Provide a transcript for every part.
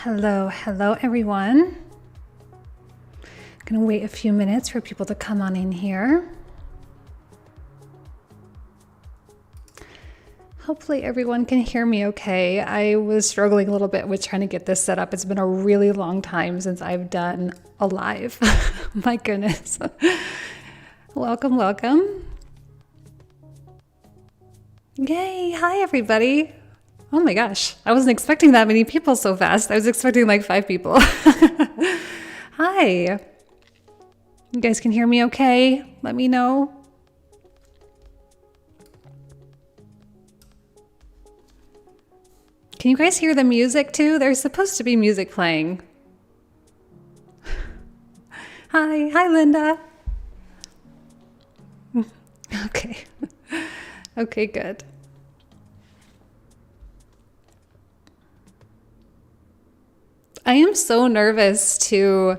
Hello everyone. I'm gonna wait a few minutes for people to come on in here. Hopefully everyone can hear me okay. I was struggling a little bit with trying to get this set up. It's been a really long time since I've done a live. My goodness. Welcome. Yay, hi everybody. Oh my gosh, I wasn't expecting that many people so fast. I was expecting like 5 people. Hi. You guys can hear me okay? Let me know. Can you guys hear the music too? There's supposed to be music playing. Hi Linda. Okay. Okay, good. I am so nervous to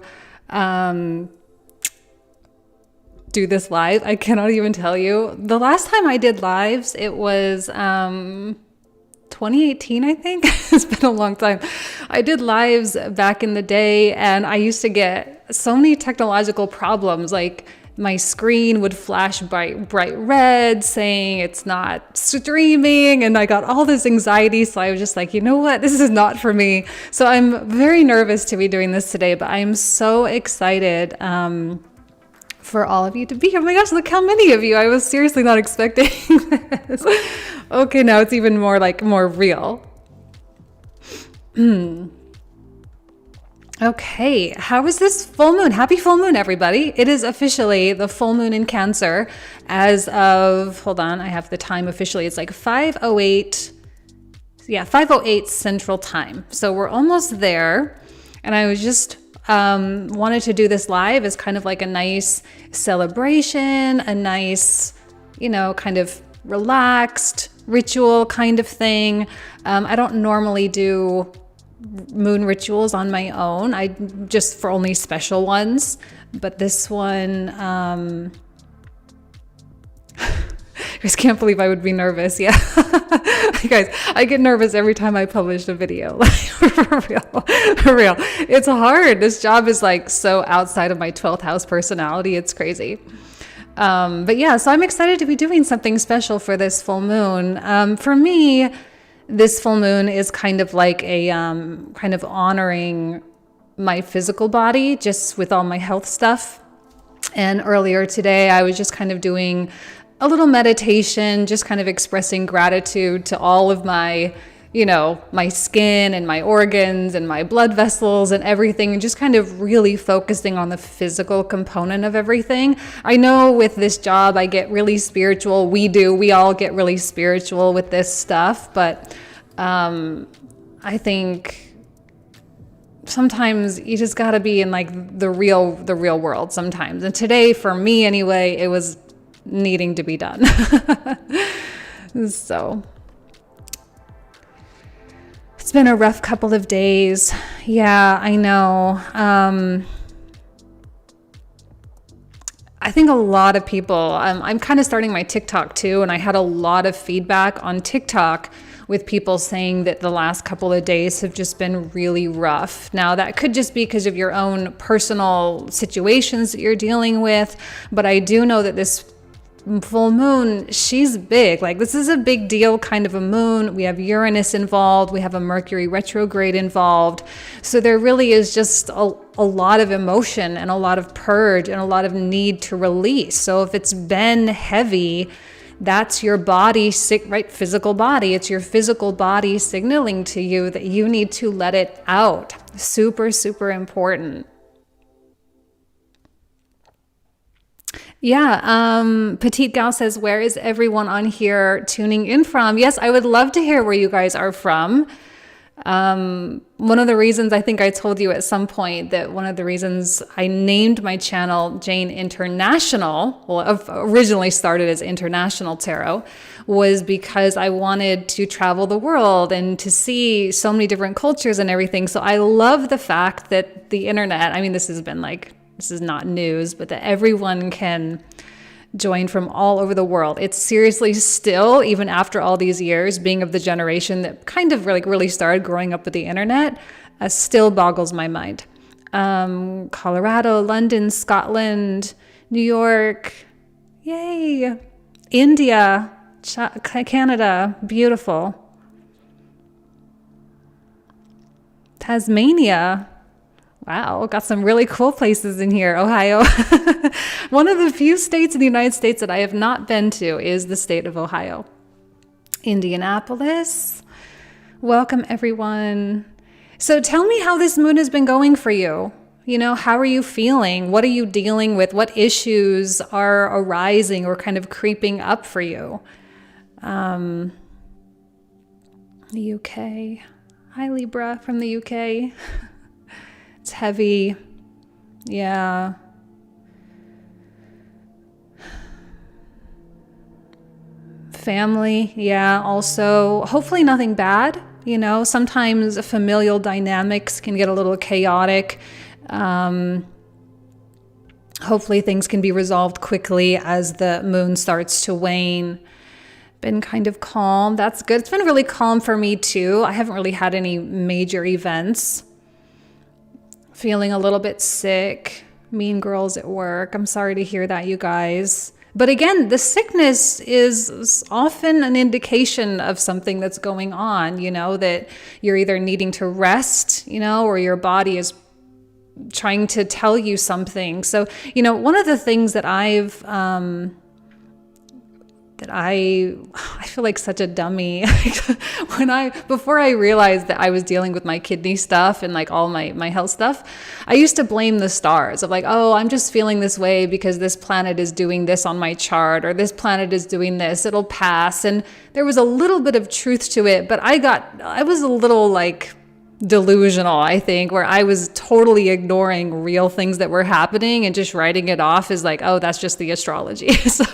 do this live. I cannot even tell you. The last time I did lives, it was 2018, I think. It's been a long time. I did lives back in the day, and I used to get so many technological problems. Like my screen would flash bright red saying it's not streaming, and I got all this anxiety. So I was just like, you know what? This is not for me. So I'm very nervous to be doing this today, but I am so excited for all of you to be here. Oh my gosh, look how many of you. I was seriously not expecting this. Okay, now it's even more real. Okay, how is this full moon? Happy full moon, everybody. It is officially the full moon in Cancer as of, hold on, I have the time officially. It's like 5:08. Yeah, 5:08 Central Time. So we're almost there. And I was just wanted to do this live as kind of like a nice celebration, a nice, kind of relaxed ritual kind of thing. I don't normally do moon rituals on my own. I just for only special ones, but this one, I just can't believe I would be nervous. Yeah. Guys, I get nervous every time I publish a video. For real. It's hard. This job is like so outside of my 12th house personality. It's crazy. But yeah, so I'm excited to be doing something special for this full moon. For me, this full moon is kind of like a kind of honoring my physical body just with all my health stuff. And earlier today, I was just kind of doing a little meditation, just kind of expressing gratitude to all of my, my skin and my organs and my blood vessels and everything, and just kind of really focusing on the physical component of everything. I know with this job, I get really spiritual. We all get really spiritual with this stuff, but I think sometimes you just gotta be in like the real world sometimes. And today, for me anyway, it was needing to be done. So it's been a rough couple of days. Yeah, I know. I think a lot of people, I'm kind of starting my TikTok too, and I had a lot of feedback on TikTok with people saying that the last couple of days have just been really rough. Now, that could just be because of your own personal situations that you're dealing with, but I do know that this full moon, she's big. Like, this is a big deal kind of a moon. We have Uranus involved. We have a Mercury retrograde involved. So there really is just a lot of emotion and a lot of purge and a lot of need to release. So if it's been heavy, that's your body, right? Physical body. It's your physical body signaling to you that you need to let it out. Super, super important. Yeah, Petite Gal says, where is everyone on here tuning in from? Yes, I would love to hear where you guys are from. One of the reasons, I think I told you at some point that one of the reasons I named my channel Jane International, well, originally started as International Tarot, was because I wanted to travel the world and to see so many different cultures and everything. So I love the fact that the internet, I mean, this is not news, but that everyone can join from all over the world. It's seriously still, even after all these years, being of the generation that kind of really started growing up with the internet, still boggles my mind. Colorado, London, Scotland, New York, yay, India, Canada, beautiful. Tasmania, wow, got some really cool places in here. Ohio. One of the few states in the United States that I have not been to is the state of Ohio. Indianapolis, welcome everyone. So tell me how this moon has been going for you. You know, how are you feeling? What are you dealing with? What issues are arising or kind of creeping up for you? The UK. Hi, Libra from the UK. It's heavy. Yeah. Family. Yeah. Also, hopefully nothing bad. You know, sometimes familial dynamics can get a little chaotic. Hopefully things can be resolved quickly as the moon starts to wane. Been kind of calm. That's good. It's been really calm for me too. I haven't really had any major events. Feeling a little bit sick. Mean girls at work. I'm sorry to hear that, you guys. But again, the sickness is often an indication of something that's going on, you know, that you're either needing to rest, you know, or your body is trying to tell you something. So, you know, one of the things that I feel like such a dummy before I realized that I was dealing with my kidney stuff and like all my health stuff, I used to blame the stars of like, oh, I'm just feeling this way because this planet is doing this on my chart, or this planet is doing this, it'll pass. And there was a little bit of truth to it, but I was a little like delusional, I think, where I was totally ignoring real things that were happening and just writing it off as like, oh, that's just the astrology. So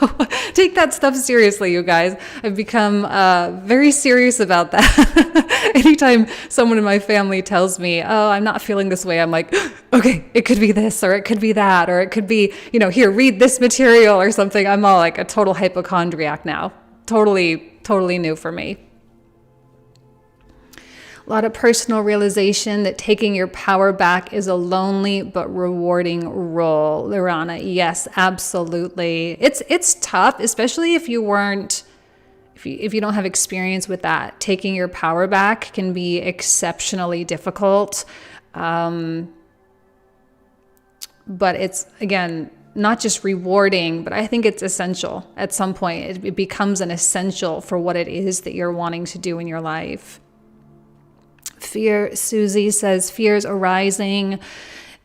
take that stuff seriously, you guys. I've become very serious about that. Anytime someone in my family tells me, oh, I'm not feeling this way, I'm like, okay, it could be this, or it could be that, or it could be, you know, here, read this material or something. I'm all like a total hypochondriac now. Totally new for me. A lot of personal realization that taking your power back is a lonely but rewarding role, Lorana. Yes, absolutely. It's tough, especially if you don't have experience with that. Taking your power back can be exceptionally difficult. But it's, again, not just rewarding, but I think it's essential at some point. It becomes an essential for what it is that you're wanting to do in your life. Fear, Susie says, fears arising,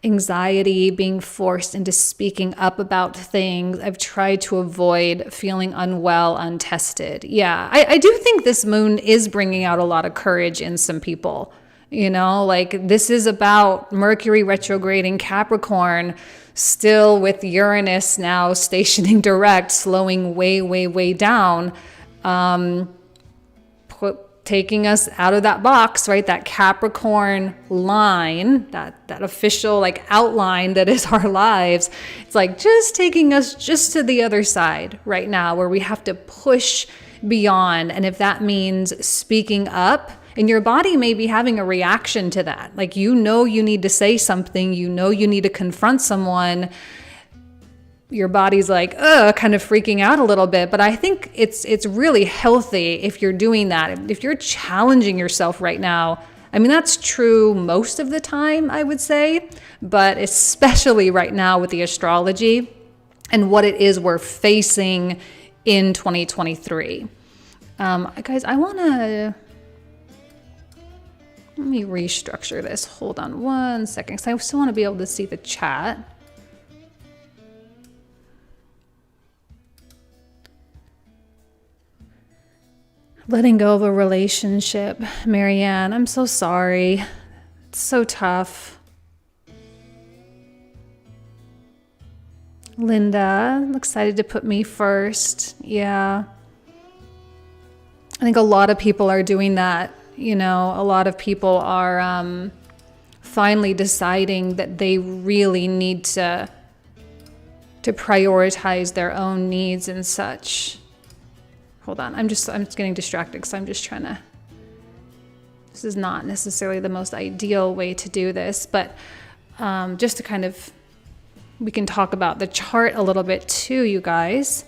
anxiety, being forced into speaking up about things. I've tried to avoid feeling unwell, untested. Yeah, I do think this moon is bringing out a lot of courage in some people. You know, like this is about Mercury retrograding Capricorn, still with Uranus now stationing direct, slowing way down. Taking us out of that box, right? That Capricorn line, that official like outline that is our lives. It's like just taking us just to the other side right now, where we have to push beyond. And if that means speaking up, and your body may be having a reaction to that. Like, you know, you need to say something, you know, you need to confront someone. Your body's like, kind of freaking out a little bit. But I think it's really healthy if you're doing that. If you're challenging yourself right now, I mean, that's true most of the time, I would say, but especially right now with the astrology and what it is we're facing in 2023. Guys, let me restructure this. Hold on one second, because I still want to be able to see the chat. Letting go of a relationship. Marianne, I'm so sorry. It's so tough. Linda, excited to put me first. Yeah. I think a lot of people are doing that. You know, a lot of people are finally deciding that they really need to prioritize their own needs and such. Hold on, I'm just getting distracted because I'm just trying to This is not necessarily the most ideal way to do this, but just to kind of, we can talk about the chart a little bit too, you guys.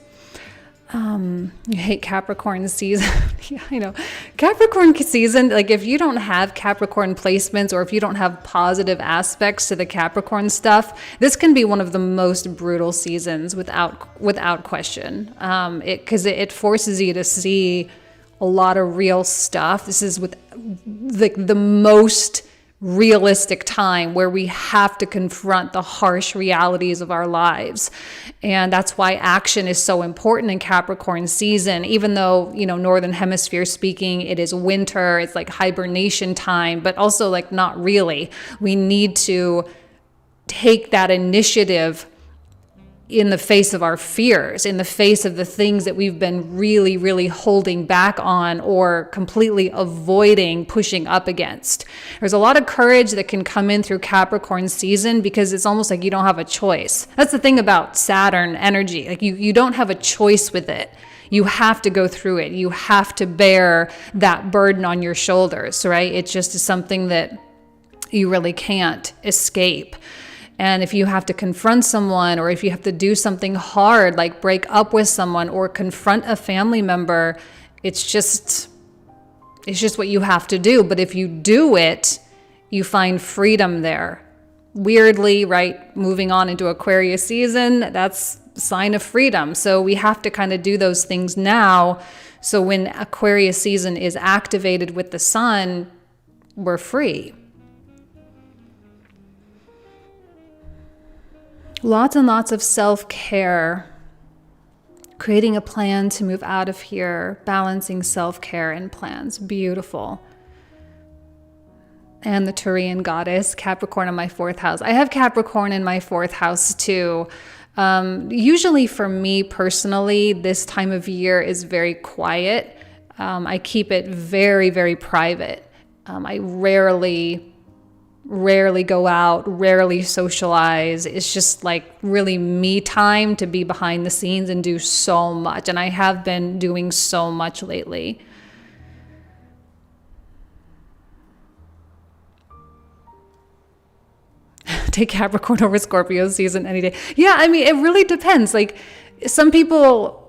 You hate Capricorn season. Yeah, I know. Capricorn season, like if you don't have Capricorn placements or if you don't have positive aspects to the Capricorn stuff, this can be one of the most brutal seasons without question. Because it forces you to see a lot of real stuff. This is with the most realistic time where we have to confront the harsh realities of our lives. And that's why action is so important in Capricorn season, even though, Northern Hemisphere speaking, it is winter, it's like hibernation time, but also like not really. We need to take that initiative in the face of our fears, in the face of the things that we've been really, really holding back on or completely avoiding pushing up against. There's a lot of courage that can come in through Capricorn season because it's almost like you don't have a choice. That's the thing about Saturn energy. Like you don't have a choice with it. You have to go through it. You have to bear that burden on your shoulders, right? It just is something that you really can't escape. And if you have to confront someone, or if you have to do something hard, like break up with someone or confront a family member, it's just what you have to do. But if you do it, you find freedom there. Weirdly, right? Moving on into Aquarius season, that's a sign of freedom. So we have to kind of do those things now. So when Aquarius season is activated with the sun, we're free. Lots and lots of self-care, creating a plan to move out of here, balancing self-care and plans. Beautiful. And the Turian goddess, Capricorn in my 4th house. I have Capricorn in my 4th house too. Usually for me personally, this time of year is very quiet. I keep it very, very private. I rarely go out, rarely socialize. It's just like really me time to be behind the scenes and do so much. And I have been doing so much lately. Take Capricorn over Scorpio season any day. Yeah, I mean, it really depends. Like some people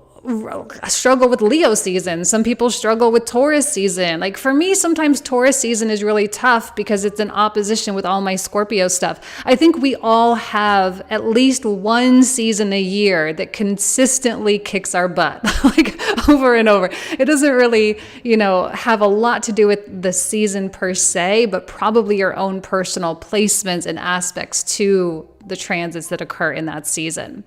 struggle with Leo season. Some people struggle with Taurus season. Like for me, sometimes Taurus season is really tough because it's in opposition with all my Scorpio stuff. I think we all have at least one season a year that consistently kicks our butt, like over and over. It doesn't really, have a lot to do with the season per se, but probably your own personal placements and aspects to the transits that occur in that season.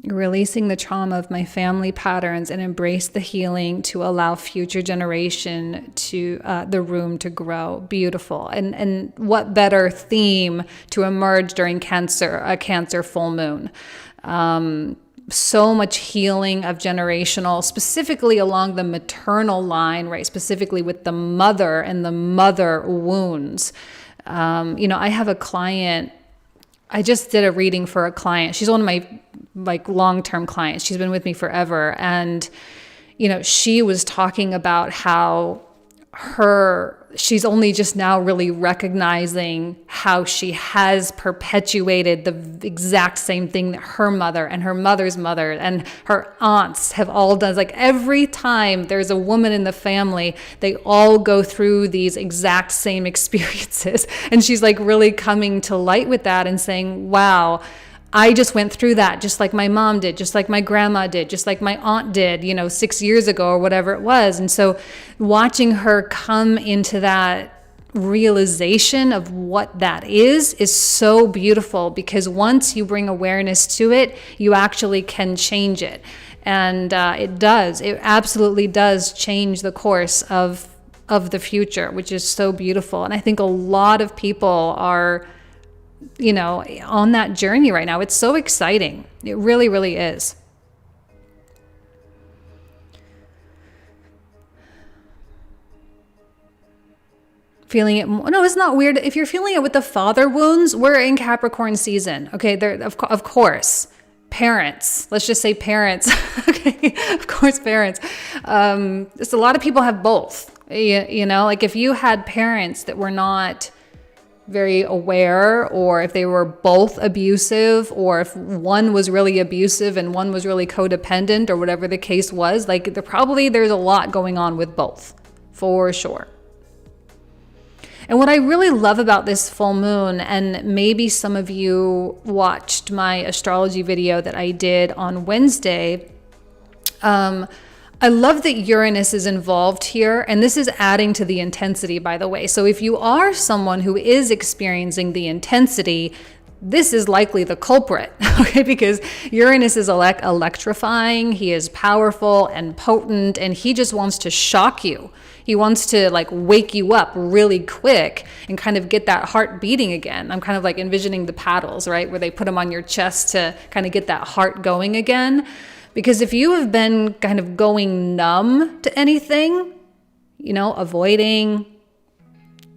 Releasing the trauma of my family patterns and embrace the healing to allow future generation to the room to grow. Beautiful. And what better theme to emerge during a Cancer full moon. So much healing of generational, specifically along the maternal line, right? Specifically with the mother and the mother wounds. I have a client. I just did a reading for a client. She's one of my long-term clients. She's been with me forever. And, she was talking about how she's only just now really recognizing how she has perpetuated the exact same thing that her mother and her mother's mother and her aunts have all done. Like every time there's a woman in the family, they all go through these exact same experiences. And she's like really coming to light with that and saying, wow, I just went through that just like my mom did, just like my grandma did, just like my aunt did, 6 years ago or whatever it was. And so watching her come into that realization of what that is so beautiful, because once you bring awareness to it, you actually can change it. And it absolutely does change the course of the future, which is so beautiful. And I think a lot of people are on that journey right now. It's so exciting. It really, really is. Feeling it. No, it's not weird. If you're feeling it with the father wounds, we're in Capricorn season. Okay. Of course. parents, let's just say parents. Okay, of course, parents. Just a lot of people have both. You know, like if you had parents that were not very aware, or if they were both abusive, or if one was really abusive and one was really codependent, or whatever the case was, like there's a lot going on with both, for sure. And what I really love about this full moon, and maybe some of you watched my astrology video that I did on Wednesday, I love that Uranus is involved here, and this is adding to the intensity, by the way. So if you are someone who is experiencing the intensity, this is likely the culprit, okay? Because Uranus is electrifying, he is powerful and potent, and he just wants to shock you. He wants to like wake you up really quick and kind of get that heart beating again. I'm kind of like envisioning the paddles, right? Where they put them on your chest to kind of get that heart going again. Because if you have been kind of going numb to anything, you know, avoiding,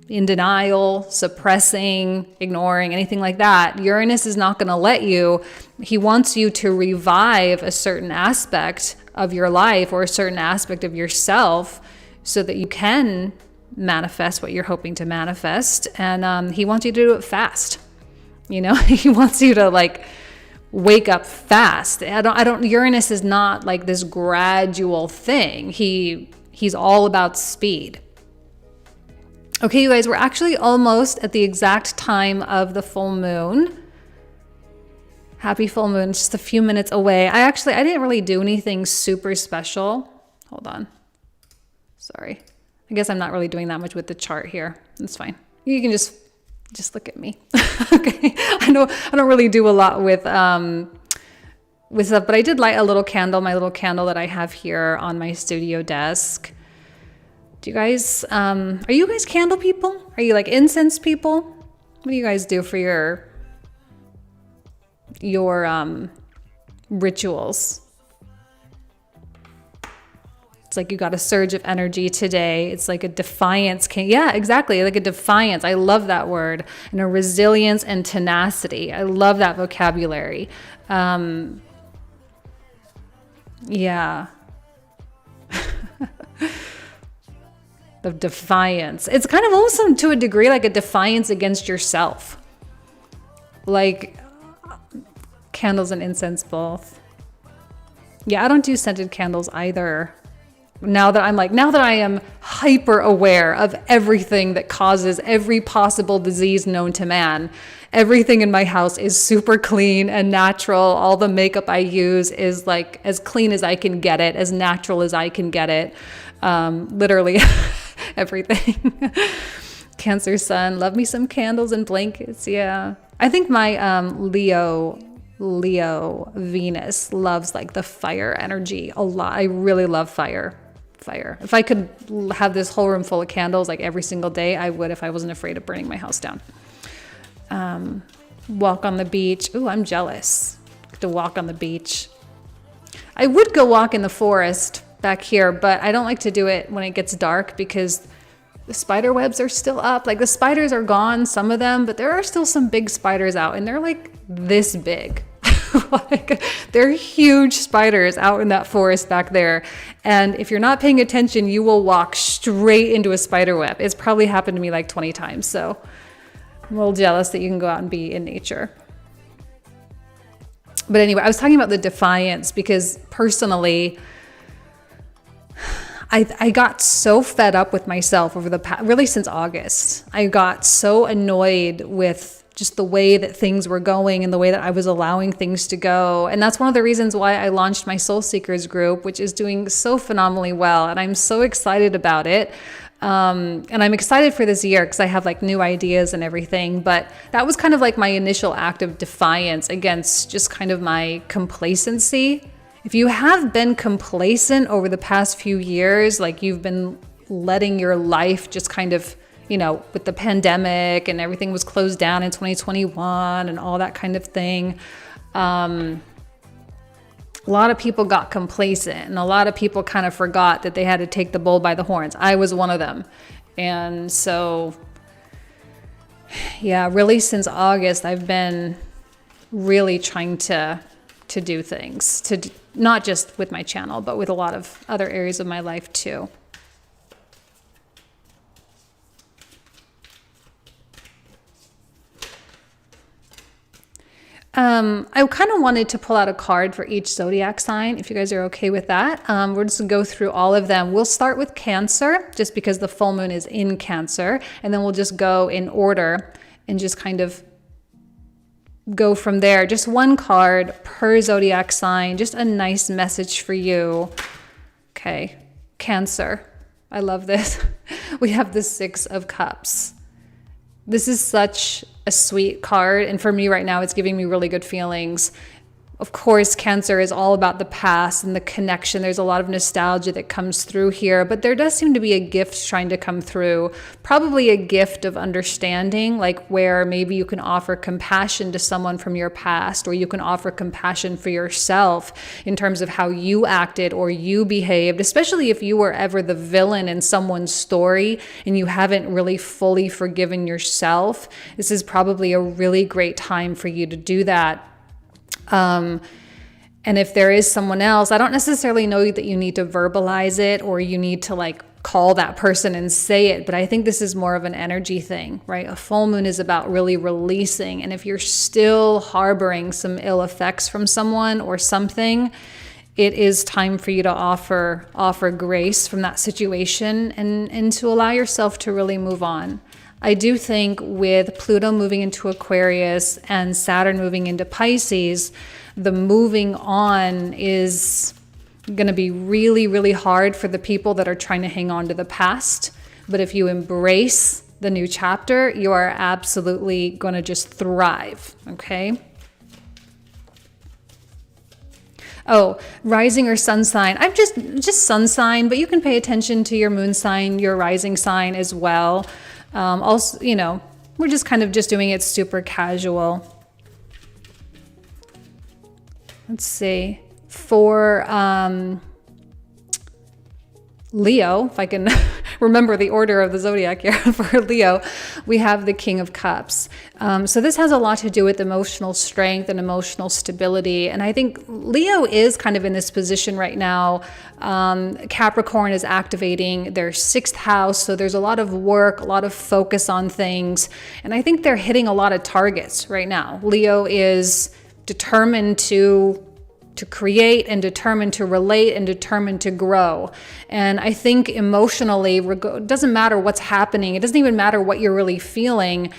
in denial, suppressing, ignoring, anything like that, Uranus is not going to let you. He wants you to revive a certain aspect of your life or a certain aspect of yourself so that you can manifest what you're hoping to manifest. And he wants you to do it fast. You know, he wants you to like wake up fast. Uranus is not like this gradual thing. He's all about speed. Okay, you guys, we're actually almost at the exact time of the full moon. Happy full moon, just a few minutes away. I didn't really do anything super special. Hold on. Sorry. I guess I'm not really doing that much with the chart here. That's fine. You can just look at me. Okay. I don't really do a lot with stuff, but I did light a little candle, my little candle that I have here on my studio desk. Do you guys, are you guys candle people? Are you like incense people? What do you guys do for your rituals? It's like you got a surge of energy today. It's like a defiance. Yeah, exactly. Like a defiance. I love that word. And a resilience and tenacity. I love that vocabulary. Yeah. The defiance. It's kind of also to a degree like a defiance against yourself. Like candles and incense both. Yeah, I don't do scented candles either. Now that I am hyper aware of everything that causes every possible disease known to man, everything in my house is super clean and natural. All the makeup I use is like as clean as I can get it, as natural as I can get it. Literally everything. Cancer sun, love me some candles and blankets. Yeah. I think my Leo Venus loves like the fire energy a lot. I really love fire. If I could have this whole room full of candles like every single day, I would if I wasn't afraid of burning my house down. Walk on the beach. Ooh, I'm jealous to walk on the beach. I would go walk in the forest back here, but I don't like to do it when it gets dark because the spider webs are still up. Like the spiders are gone, some of them, but there are still some big spiders out and they're like this big. Like they're huge spiders out in that forest back there. And if you're not paying attention, you will walk straight into a spider web. It's probably happened to me like 20 times. So I'm a little jealous that you can go out and be in nature. But anyway, I was talking about the defiance because personally, I got so fed up with myself over the past, really since August. I got so annoyed with just the way that things were going and the way that I was allowing things to go. And that's one of the reasons why I launched my Soul Seekers group, which is doing so phenomenally well. And I'm so excited about it. And I'm excited for this year because I have like new ideas and everything. But that was kind of like my initial act of defiance against just kind of my complacency. If you have been complacent over the past few years, like you've been letting your life just kind of, you know, with the pandemic and everything was closed down in 2021 and all that kind of thing. A lot of people got complacent and a lot of people kind of forgot that they had to take the bull by the horns. I was one of them. And so, yeah, really since August, I've been really trying to to do things, not just with my channel, but with a lot of other areas of my life too. I kind of wanted to pull out a card for each zodiac sign, if you guys are okay with that. We're just gonna go through all of them. We'll start with Cancer, just because the full moon is in Cancer, and then we'll just go in order and just kind of go from there. Just one card per zodiac sign, just a nice message for you. Okay, Cancer. I love this. We have the Six of Cups. This is such a sweet card, and for me right now, it's giving me really good feelings. Of course, Cancer is all about the past and the connection. There's a lot of nostalgia that comes through here, but there does seem to be a gift trying to come through. Probably a gift of understanding, like where maybe you can offer compassion to someone from your past, or you can offer compassion for yourself in terms of how you acted or you behaved, especially if you were ever the villain in someone's story and you haven't really fully forgiven yourself. This is probably a really great time for you to do that. And if there is someone else, I don't necessarily know that you need to verbalize it or you need to like call that person and say it, but I think this is more of an energy thing, right? A full moon is about really releasing. And if you're still harboring some ill effects from someone or something, it is time for you to offer grace from that situation and to allow yourself to really move on. I do think with Pluto moving into Aquarius and Saturn moving into Pisces, the moving on is going to be really, really hard for the people that are trying to hang on to the past. But if you embrace the new chapter, you are absolutely going to just thrive, okay? Oh, rising or sun sign. I'm just sun sign, but you can pay attention to your moon sign, your rising sign as well. Also, you know, we're just kind of just doing it super casual. Let's see. For Leo, if I can remember the order of the zodiac here, for Leo, we have the King of Cups. So this has a lot to do with emotional strength and emotional stability. And I think Leo is kind of in this position right now. Capricorn is activating their 6th house. So there's a lot of work, a lot of focus on things. And I think they're hitting a lot of targets right now. Leo is determined to create and determined to relate and determined to grow. And I think emotionally, it doesn't matter what's happening. It doesn't even matter what you're really feeling.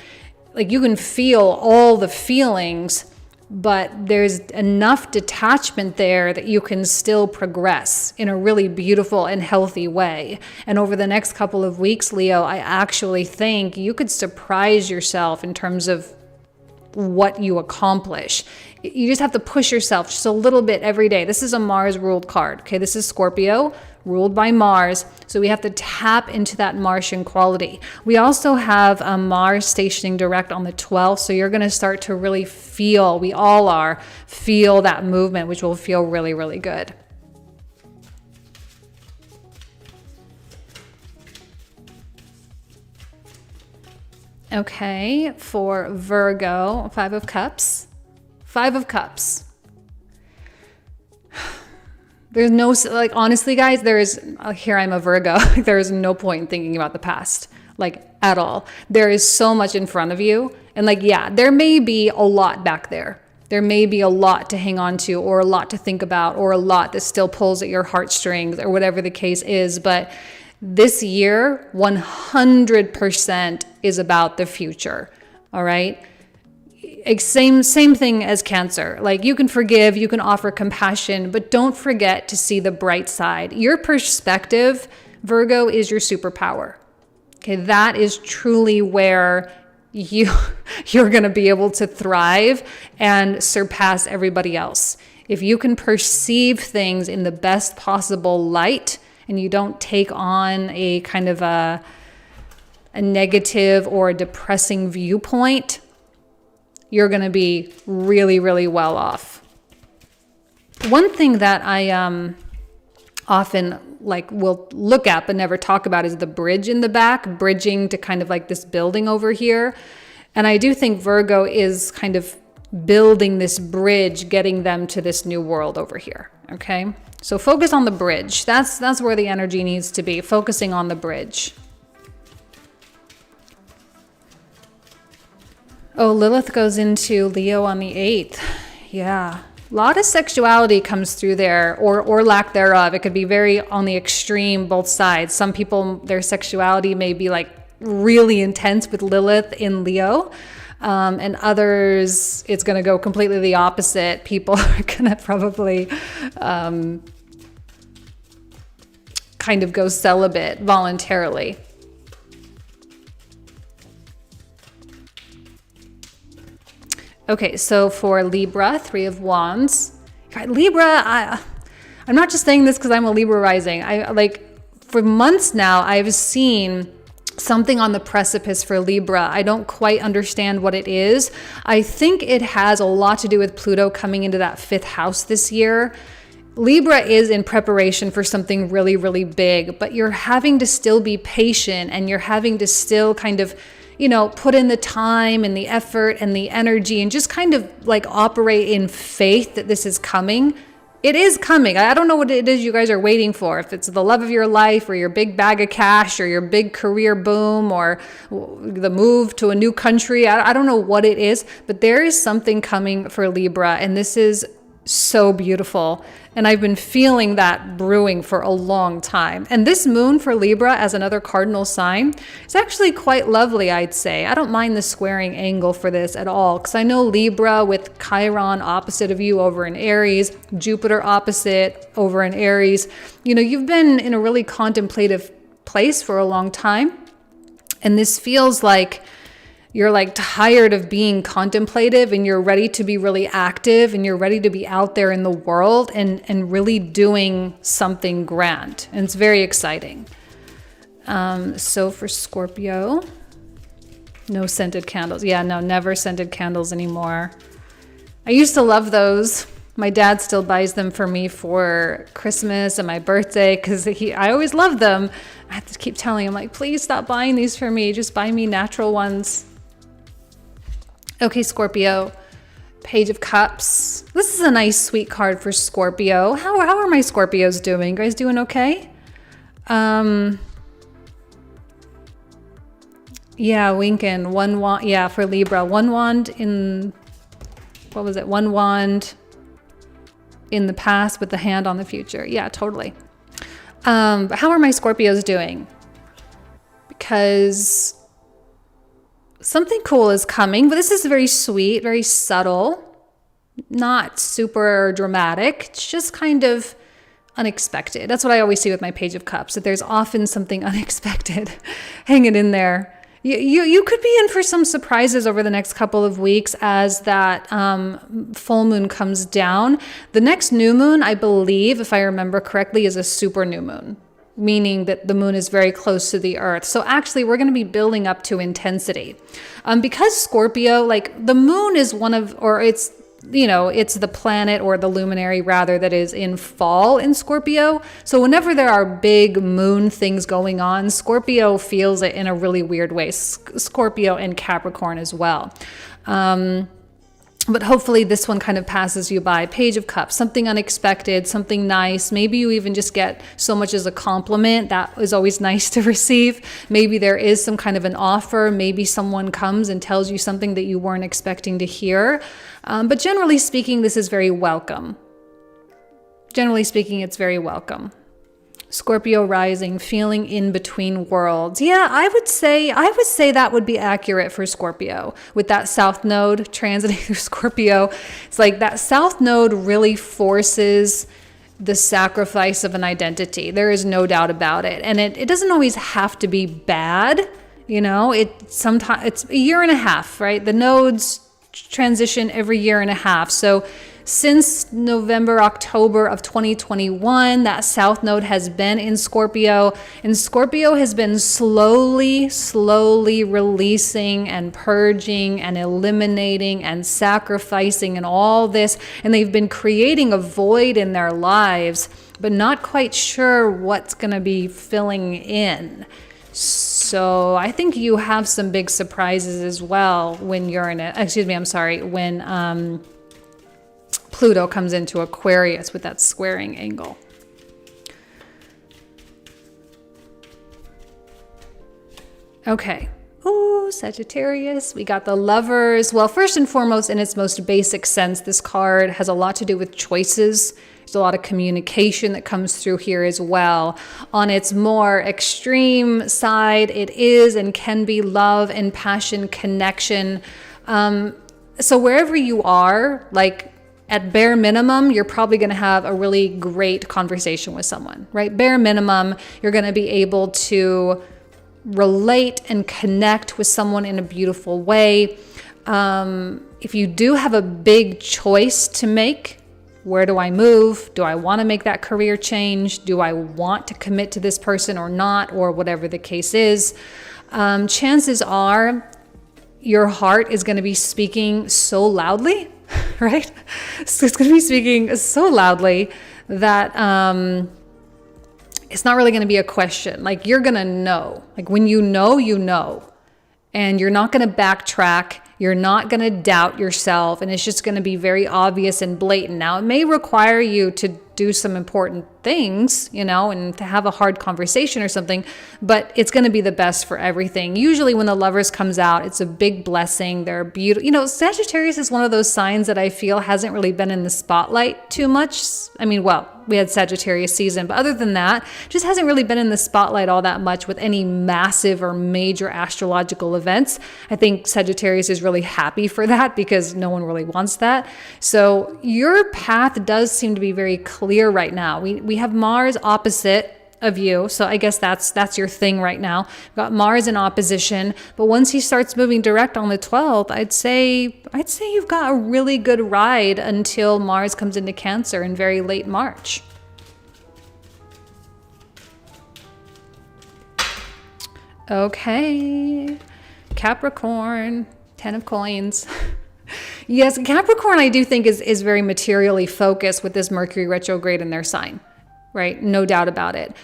Like you can feel all the feelings, but there's enough detachment there that you can still progress in a really beautiful and healthy way. And over the next couple of weeks, Leo, I actually think you could surprise yourself in terms of what you accomplish. You just have to push yourself just a little bit every day. This is a Mars ruled card. Okay, this is Scorpio ruled by Mars. So we have to tap into that Martian quality. We also have Mars stationing direct on the 12th. So you're going to start to really feel, we all are, feel that movement, which will feel really, really good. Okay, for Virgo, 5 of Cups. 5 of Cups. There's no, like, honestly, guys, here I'm a Virgo. There is no point thinking about the past, like, at all. There is so much in front of you. And, like, yeah, there may be a lot back there. There may be a lot to hang on to, or a lot to think about, or a lot that still pulls at your heartstrings, or whatever the case is. But this year, 100% is about the future, all right? Same thing as Cancer. Like, you can forgive, you can offer compassion, but don't forget to see the bright side. Your perspective, Virgo, is your superpower. Okay, that is truly where you're going to be able to thrive and surpass everybody else. If you can perceive things in the best possible light, and you don't take on a kind of a negative or a depressing viewpoint, you're going to be really, really well off. One thing that I often will look at but never talk about is the bridge in the back, bridging to kind of like this building over here. And I do think Virgo is kind of building this bridge, getting them to this new world over here. Okay, so focus on the bridge. That's where the energy needs to be, focusing on the bridge. Oh, Lilith goes into Leo on the 8th. Yeah. A lot of sexuality comes through there, or lack thereof. It could be very on the extreme, both sides. Some people, their sexuality may be like really intense with Lilith in Leo. And others, it's going to go completely the opposite. People are going to probably kind of go celibate voluntarily. Okay, so for Libra, 3 of Wands. Libra, I'm not just saying this because I'm a Libra rising. For months now, I've seen something on the precipice for Libra. I don't quite understand what it is. I think it has a lot to do with Pluto coming into that 5th house this year. Libra is in preparation for something really, really big, but you're having to still be patient, and you're having to still kind of, put in the time and the effort and the energy, and just kind of like operate in faith that this is coming. It is coming. I don't know what it is you guys are waiting for. If it's the love of your life, or your big bag of cash, or your big career boom, or the move to a new country. I don't know what it is, but there is something coming for Libra, and this is so beautiful. And I've been feeling that brewing for a long time. And this moon for Libra as another cardinal sign is actually quite lovely, I'd say. I don't mind the squaring angle for this at all, because I know Libra with Chiron opposite of you over in Aries, Jupiter opposite over in Aries. You've been in a really contemplative place for a long time. And this feels like you're like tired of being contemplative, and you're ready to be really active, and you're ready to be out there in the world and really doing something grand. And it's very exciting. So for Scorpio, no scented candles. Yeah, no, never scented candles anymore. I used to love those. My dad still buys them for me for Christmas and my birthday, because I always loved them. I have to keep telling him, like, please stop buying these for me. Just buy me natural ones. Okay, Scorpio, Page of Cups. This is a nice, sweet card for Scorpio. How are my Scorpios doing? You guys doing okay? Yeah, Winkin, 1 wand. Yeah, for Libra, 1 wand in, what was it? 1 wand in the past with the hand on the future. Yeah, totally. But how are my Scorpios doing? Because something cool is coming, but this is very sweet, very subtle, not super dramatic. It's just kind of unexpected. That's what I always see with my Page of Cups, that there's often something unexpected hanging in there. You could be in for some surprises over the next couple of weeks as that full moon comes down. The next new moon, I believe, if I remember correctly, is a super new moon, meaning that the moon is very close to the earth. So actually, we're going to be building up to intensity. Because Scorpio, like the moon is it's the planet, or the luminary rather, that is in fall in Scorpio. So whenever there are big moon things going on, Scorpio feels it in a really weird way. Scorpio and Capricorn as well. But hopefully this one kind of passes you by. Page of Cups, something unexpected, something nice. Maybe you even just get so much as a compliment. That is always nice to receive. Maybe there is some kind of an offer. Maybe someone comes and tells you something that you weren't expecting to hear. But generally speaking, this is very welcome. Generally speaking, it's very welcome. Scorpio rising, feeling in between worlds. Yeah, I would say that would be accurate for Scorpio. With that South Node transiting through Scorpio, it's like that South Node really forces the sacrifice of an identity. There is no doubt about it. And it doesn't always have to be bad. Sometimes it's a year and a half, right? The nodes transition every year and a half. So since November, October of 2021, that South Node has been in Scorpio, and Scorpio has been slowly releasing and purging and eliminating and sacrificing and all this. And they've been creating a void in their lives, but not quite sure what's going to be filling in. So I think you have some big surprises as well when when Pluto comes into Aquarius with that squaring angle. Okay. Ooh, Sagittarius. We got the Lovers. Well, first and foremost, in its most basic sense, this card has a lot to do with choices. There's a lot of communication that comes through here as well. On its more extreme side, it is and can be love and passion, connection. So wherever you are, like at bare minimum, you're probably going to have a really great conversation with someone, right? Bare minimum, you're going to be able to relate and connect with someone in a beautiful way. If you do have a big choice to make, where do I move? Do I want to make that career change? Do I want to commit to this person or not, or whatever the case is? Chances are your heart is going to be speaking so loudly, right? So it's going to be speaking so loudly that it's not really going to be a question. Like, you're going to know. Like, when you know, you know. And you're not going to backtrack. You're not going to doubt yourself. And it's just going to be very obvious and blatant. Now, it may require you to do some important things, and to have a hard conversation or something, but it's going to be the best for everything. Usually when the Lovers comes out, it's a big blessing. They're beautiful. Sagittarius is one of those signs that I feel hasn't really been in the spotlight too much. I mean, well, we had Sagittarius season, but other than that, just hasn't really been in the spotlight all that much with any massive or major astrological events. I think Sagittarius is really happy for that because no one really wants that. So your path does seem to be very clear right now. We have Mars opposite of you, so I guess that's your thing right now. We've got Mars in opposition, but once he starts moving direct on the 12th, I'd say you've got a really good ride until Mars comes into Cancer in very late March. Okay, Capricorn, 10 of coins. Yes, Capricorn I do think is very materially focused with this Mercury retrograde in their sign, right? No doubt about it.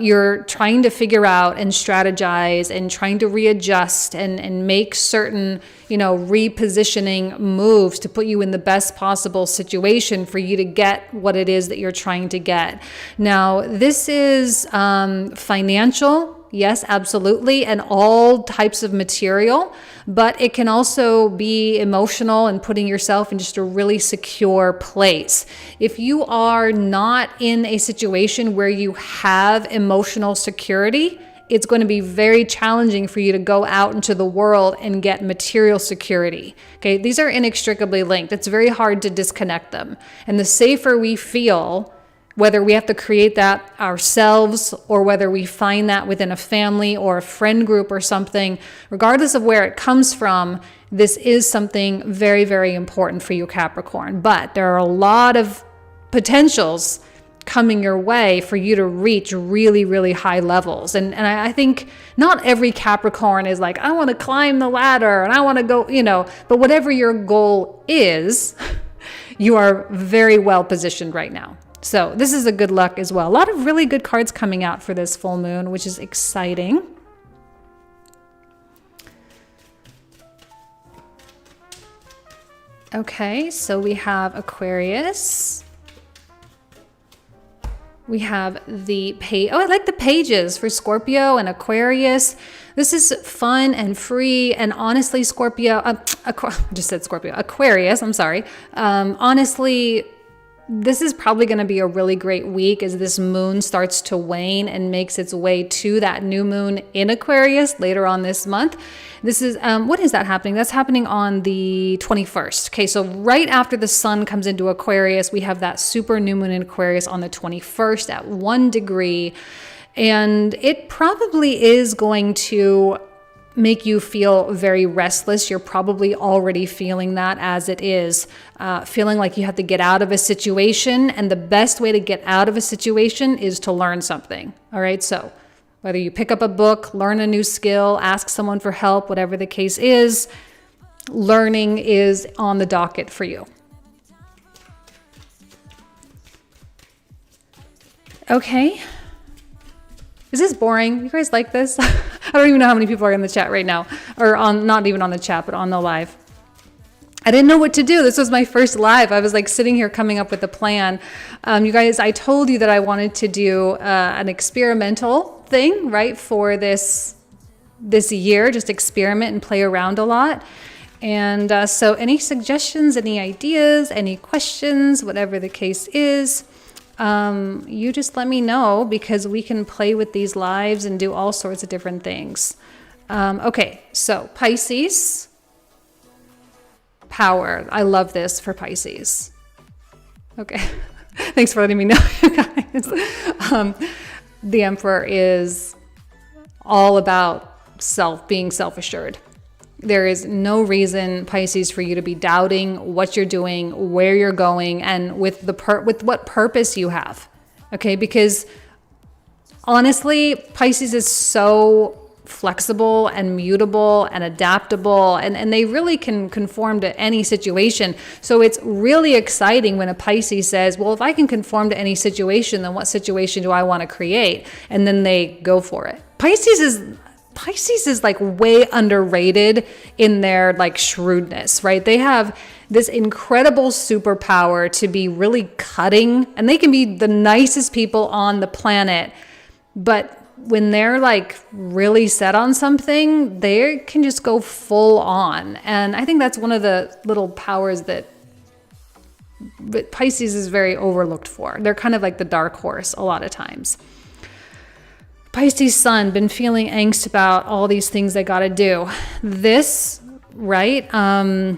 You're trying to figure out and strategize and trying to readjust and make certain, repositioning moves to put you in the best possible situation for you to get what it is that you're trying to get. Now, this is financial. Yes, absolutely. And all types of material, but it can also be emotional and putting yourself in just a really secure place. If you are not in a situation where you have emotional security, it's going to be very challenging for you to go out into the world and get material security. Okay, these are inextricably linked. It's very hard to disconnect them. And the safer we feel, whether we have to create that ourselves or whether we find that within a family or a friend group or something, regardless of where it comes from, this is something very, very important for you, Capricorn. But there are a lot of potentials coming your way for you to reach really, really high levels. And I think not every Capricorn is like, I want to climb the ladder and I want to go, but whatever your goal is, you are very well positioned right now. So this is a good luck as well. A lot of really good cards coming out for this full moon, which is exciting. Okay, so we have Aquarius. We have the page. Oh, I like the pages for Scorpio and Aquarius. This is fun and free. And honestly, Scorpio, I just said Scorpio, Aquarius, I'm sorry. Honestly, this is probably going to be a really great week as this moon starts to wane and makes its way to that new moon in Aquarius later on this month. This is, what is that happening? That's happening on the 21st. Okay, so right after the sun comes into Aquarius, we have that super new moon in Aquarius on the 21st at 1 degree. And it probably is going to make you feel very restless. You're probably already feeling that as it is, feeling like you have to get out of a situation. And the best way to get out of a situation is to learn something. All right. So whether you pick up a book, learn a new skill, ask someone for help, whatever the case is, learning is on the docket for you. Okay. Is this boring? You guys like this? I don't even know how many people are in the chat right now, or on, not even on the chat, but on the live. I didn't know what to do. This was my first live. I was like sitting here coming up with a plan. You guys, I told you that I wanted to do an experimental thing, right, for this year, just experiment and play around a lot. And so any suggestions, any ideas, any questions, whatever the case is, you just let me know, because we can play with these lives and do all sorts of different things. Okay, so Pisces, power. I love this for Pisces. Okay, thanks for letting me know, you guys. The Emperor is all about being self-assured. There is no reason, Pisces, for you to be doubting what you're doing, where you're going, and with what purpose you have. Okay, because honestly, Pisces is so flexible and mutable and adaptable, and they really can conform to any situation. So it's really exciting when a Pisces says, well, if I can conform to any situation, then what situation do I want to create? And then they go for it. Pisces is like way underrated in their like shrewdness, right? They have this incredible superpower to be really cutting, and they can be the nicest people on the planet. But when they're like really set on something, they can just go full on. And I think that's one of the little powers that Pisces is very overlooked for. They're kind of like the dark horse a lot of times. Pisces sun, been feeling angst about all these things I got to do. This, right? I'm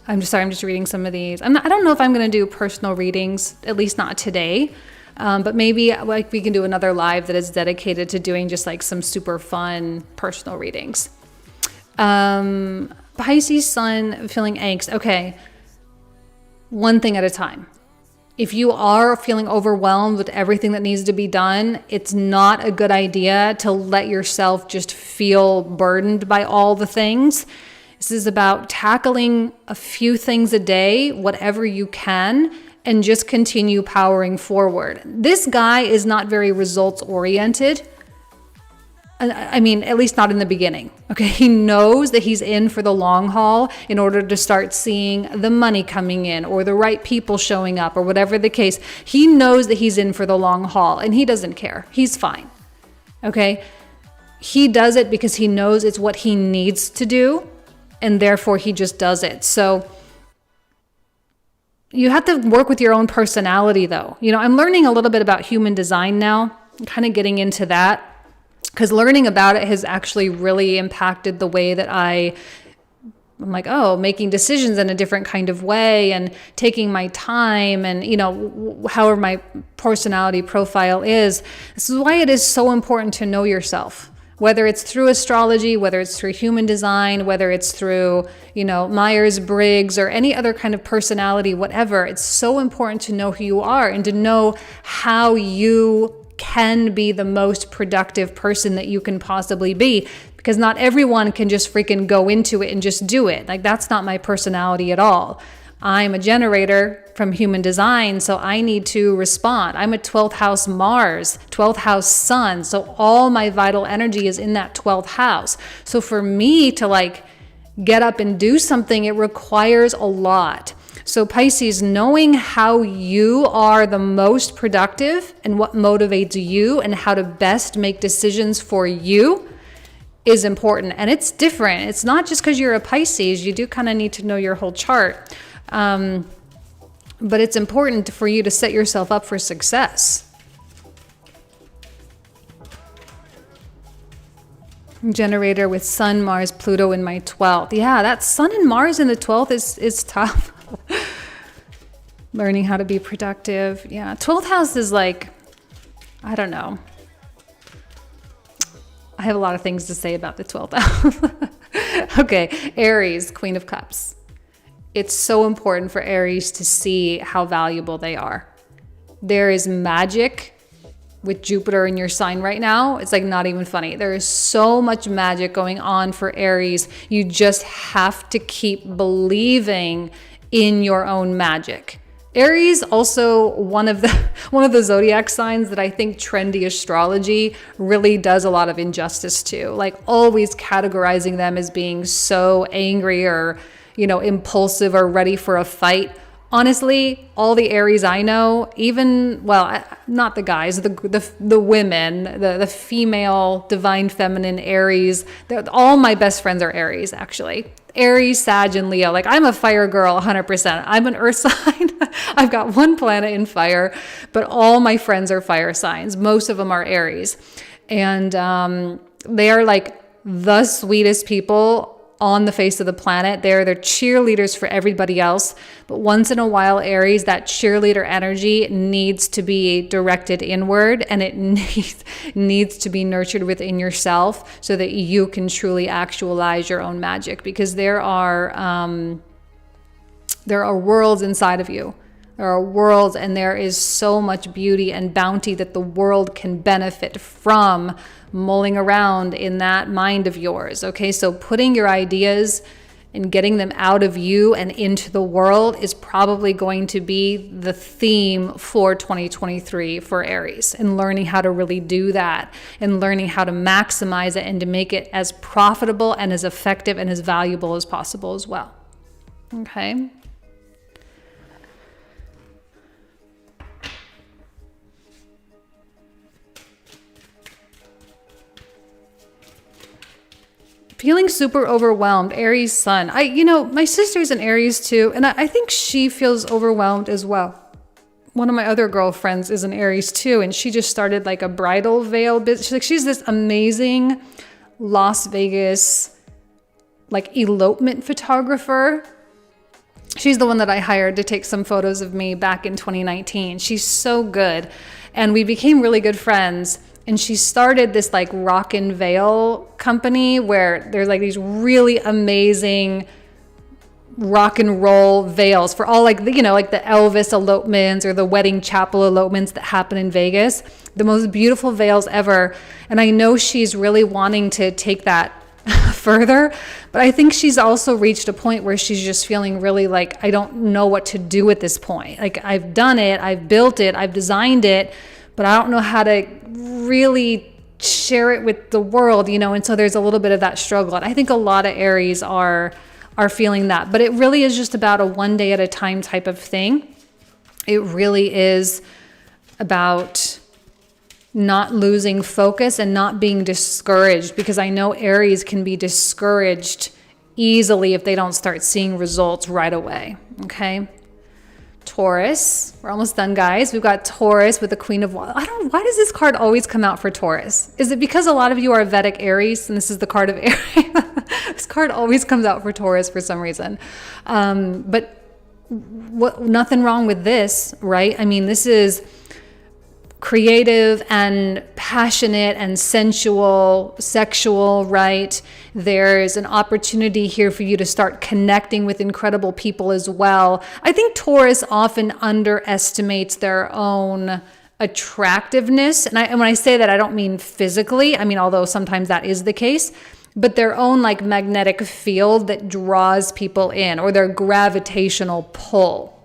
just reading some of these. I don't know if I'm going to do personal readings, at least not today. But maybe like we can do another live that is dedicated to doing just like some super fun personal readings. Pisces sun, feeling angst. Okay. One thing at a time. If you are feeling overwhelmed with everything that needs to be done, it's not a good idea to let yourself just feel burdened by all the things. This is about tackling a few things a day, whatever you can, and just continue powering forward. This guy is not very results oriented. I mean, at least not in the beginning. Okay, he knows that he's in for the long haul in order to start seeing the money coming in or the right people showing up or whatever the case. He knows that he's in for the long haul and he doesn't care. He's fine. Okay, he does it because he knows it's what he needs to do, and therefore he just does it. So you have to work with your own personality though. You know, I'm learning a little bit about human design now. I'm kind of getting into that, because learning about it has actually really impacted the way that I'm like, oh, making decisions in a different kind of way and taking my time and, you know, however my personality profile is. This is why it is so important to know yourself, whether it's through astrology, whether it's through human design, whether it's through, you know, Myers-Briggs or any other kind of personality, whatever. It's so important to know who you are and to know how you can be the most productive person that you can possibly be, because not everyone can just freaking go into it and just do it. Like, that's not my personality at all. I'm a generator from human design, so I need to respond. I'm a 12th house Mars, 12th house Sun, so all my vital energy is in that 12th house. So for me to like get up and do something, it requires a lot. So Pisces, knowing how you are the most productive and what motivates you and how to best make decisions for you is important. And it's different. It's not just because you're a Pisces. You do kind of need to know your whole chart. But it's important for you to set yourself up for success. Generator with Sun, Mars, Pluto in my 12th. Yeah, that Sun and Mars in the 12th is tough. Learning how to be productive. Yeah, 12th house is like, I don't know. I have a lot of things to say about the 12th house. Okay, Aries, Queen of Cups. It's so important for Aries to see how valuable they are. There is magic with Jupiter in your sign right now. It's like not even funny. There is so much magic going on for Aries. You just have to keep believing in your own magic. Aries, also one of the zodiac signs that I think trendy astrology really does a lot of injustice to, like always categorizing them as being so angry or, impulsive or ready for a fight. Honestly, all the Aries I know, even, well, not the guys, the women, the female divine feminine Aries, all my best friends are Aries, actually. Aries, Sag, and Leo. Like, I'm a fire girl 100%. I'm an earth sign. I've got one planet in fire, but all my friends are fire signs. Most of them are Aries. And they are like the sweetest people on the face of the planet. They're cheerleaders for everybody else. But once in a while, Aries, that cheerleader energy needs to be directed inward, and it needs to be nurtured within yourself so that you can truly actualize your own magic, because there are worlds inside of you. There are worlds, and there is so much beauty and bounty that the world can benefit from mulling around in that mind of yours. Okay, so putting your ideas and getting them out of you and into the world is probably going to be the theme for 2023 for Aries, and learning how to really do that and learning how to maximize it and to make it as profitable and as effective and as valuable as possible as well. Okay. Feeling super overwhelmed, Aries sun. My sister's an Aries too, and I think she feels overwhelmed as well. One of my other girlfriends is an Aries too, and she just started like a bridal veil business. She's this amazing Las Vegas like elopement photographer. She's the one that I hired to take some photos of me back in 2019. She's so good, and we became really good friends. And she started this like rock and veil company where there's like these really amazing rock and roll veils for all like the Elvis elopements or the wedding chapel elopements that happen in Vegas. The most beautiful veils ever. And I know she's really wanting to take that further, but I think she's also reached a point where she's just feeling really like, I don't know what to do at this point. Like, I've done it, I've built it, I've designed it, but I don't know how to really share it with the world, and so there's a little bit of that struggle. And I think a lot of Aries are feeling that, but it really is just about a one day at a time type of thing. It really is about not losing focus and not being discouraged, because I know Aries can be discouraged easily if they don't start seeing results right away. Okay. Taurus, we're almost done, guys. We've got Taurus with the Queen of Wands. Why does this card always come out for Taurus? Is it because a lot of you are Vedic Aries and this is the card of Aries? This card always comes out for Taurus for some reason. But nothing wrong with this, right? I mean, this is creative and passionate and sensual, sexual, right? There's an opportunity here for you to start connecting with incredible people as well. I think Taurus often underestimates their own attractiveness. And when I say that, I don't mean physically. I mean, although sometimes that is the case, but their own like magnetic field that draws people in, or their gravitational pull.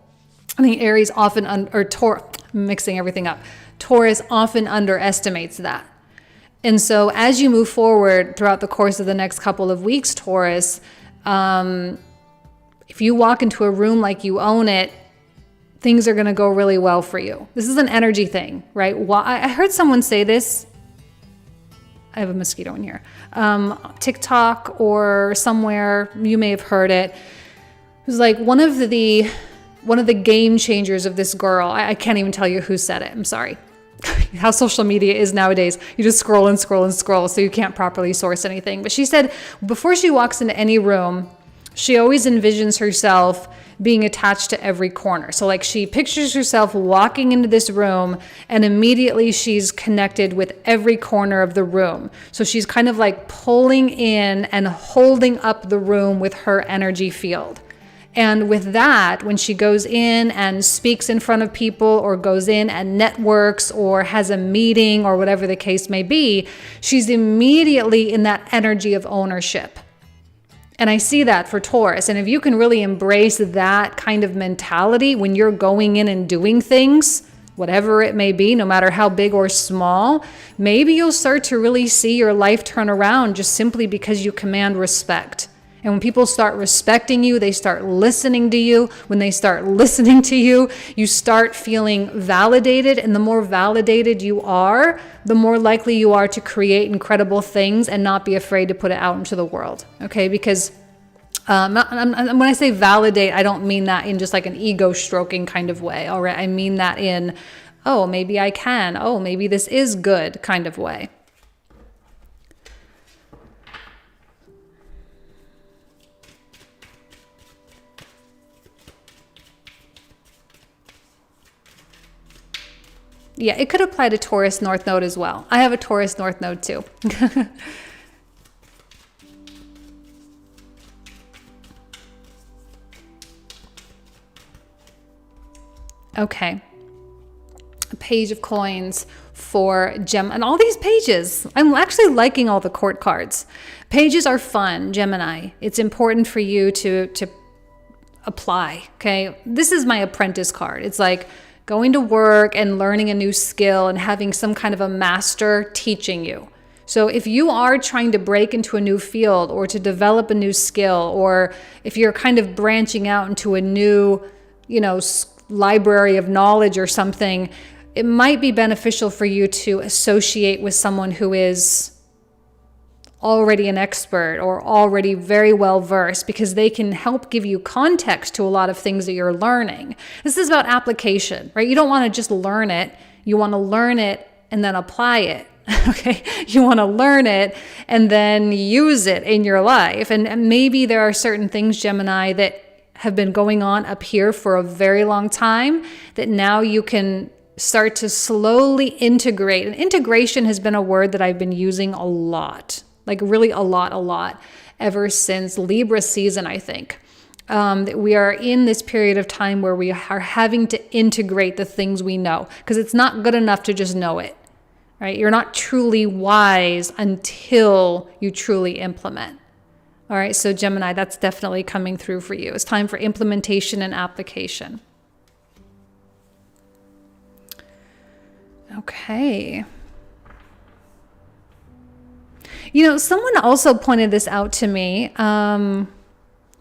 I think Aries often, mixing everything up. Taurus often underestimates that. And so as you move forward throughout the course of the next couple of weeks, Taurus, if you walk into a room like you own it, things are going to go really well for you. This is an energy thing, right? I heard someone say this. I have a mosquito in here. TikTok or somewhere, you may have heard it. It was like one of the game changers of this girl. I can't even tell you who said it. I'm sorry. How social media is nowadays. You just scroll and scroll and scroll, so you can't properly source anything. But she said before she walks into any room, she always envisions herself being attached to every corner. So like she pictures herself walking into this room and immediately she's connected with every corner of the room. So she's kind of like pulling in and holding up the room with her energy field. And with that, when she goes in and speaks in front of people or goes in and networks or has a meeting or whatever the case may be, she's immediately in that energy of ownership. And I see that for Taurus. And if you can really embrace that kind of mentality when you're going in and doing things, whatever it may be, no matter how big or small, maybe you'll start to really see your life turn around just simply because you command respect. And when people start respecting you, they start listening to you. When they start listening to you, you start feeling validated. And the more validated you are, the more likely you are to create incredible things and not be afraid to put it out into the world. Okay? Because when I say validate, I don't mean that in just like an ego stroking kind of way. All right? I mean that in, oh, maybe I can. Oh, maybe this is good kind of way. Yeah, it could apply to Taurus North Node as well. I have a Taurus North Node too. Okay. A page of coins for Gem, and all these pages. I'm actually liking all the court cards. Pages are fun, Gemini. It's important for you to apply, okay? This is my apprentice card. It's like going to work and learning a new skill and having some kind of a master teaching you. So if you are trying to break into a new field or to develop a new skill, or if you're kind of branching out into a new, library of knowledge or something, it might be beneficial for you to associate with someone who is already an expert or already very well versed, because they can help give you context to a lot of things that you're learning. This is about application, right? You don't want to just learn it. You want to learn it and then apply it. Okay. You want to learn it and then use it in your life. And maybe there are certain things, Gemini, that have been going on up here for a very long time that now you can start to slowly integrate. And integration has been a word that I've been using a lot. Like really a lot, ever since Libra season, I think. That we are in this period of time where we are having to integrate the things we know, because it's not good enough to just know it, right? You're not truly wise until you truly implement. All right, so Gemini, that's definitely coming through for you. It's time for implementation and application. Okay. Someone also pointed this out to me. I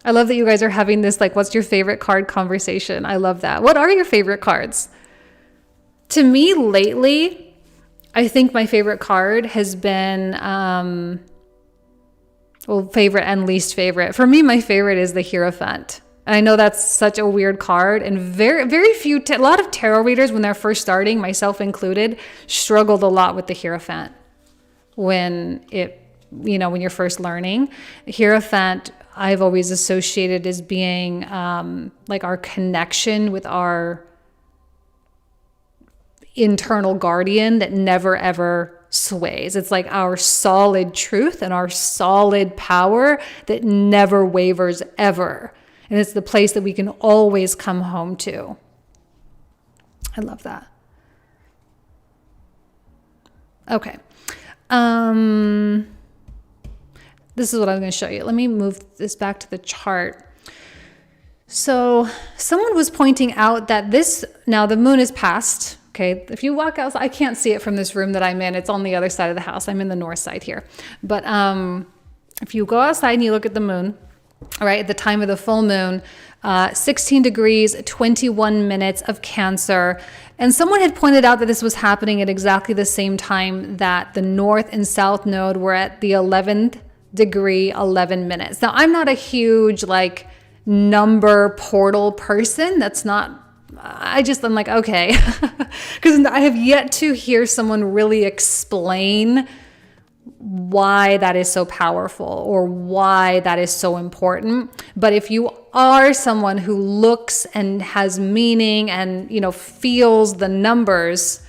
love that you guys are having this, like, what's your favorite card conversation. I love that. What are your favorite cards? To me, lately, I think my favorite card has been, favorite and least favorite. For me, my favorite is the Hierophant. I know that's such a weird card, and very few, a lot of tarot readers when they're first starting, myself included, struggled a lot with the Hierophant when you're first learning. Hierophant, I've always associated as being like our connection with our internal guardian that never ever sways. It's like our solid truth and our solid power that never wavers ever. And it's the place that we can always come home to. I love that. Okay. This is what I'm going to show you. Let me move this back to the chart. So someone was pointing out that now the moon is past. Okay. If you walk outside, I can't see it from this room that I'm in. It's on the other side of the house. I'm in the north side here. But if you go outside and you look at the moon, all right, at the time of the full moon, 16 degrees, 21 minutes of Cancer. And someone had pointed out that this was happening at exactly the same time that the North and South node were at the 11th degree, 11 minutes. Now, I'm not a huge number portal person. I'm like, okay. Because I have yet to hear someone really explain why that is so powerful or why that is so important. But if you are someone who looks and has meaning and, feels the numbers,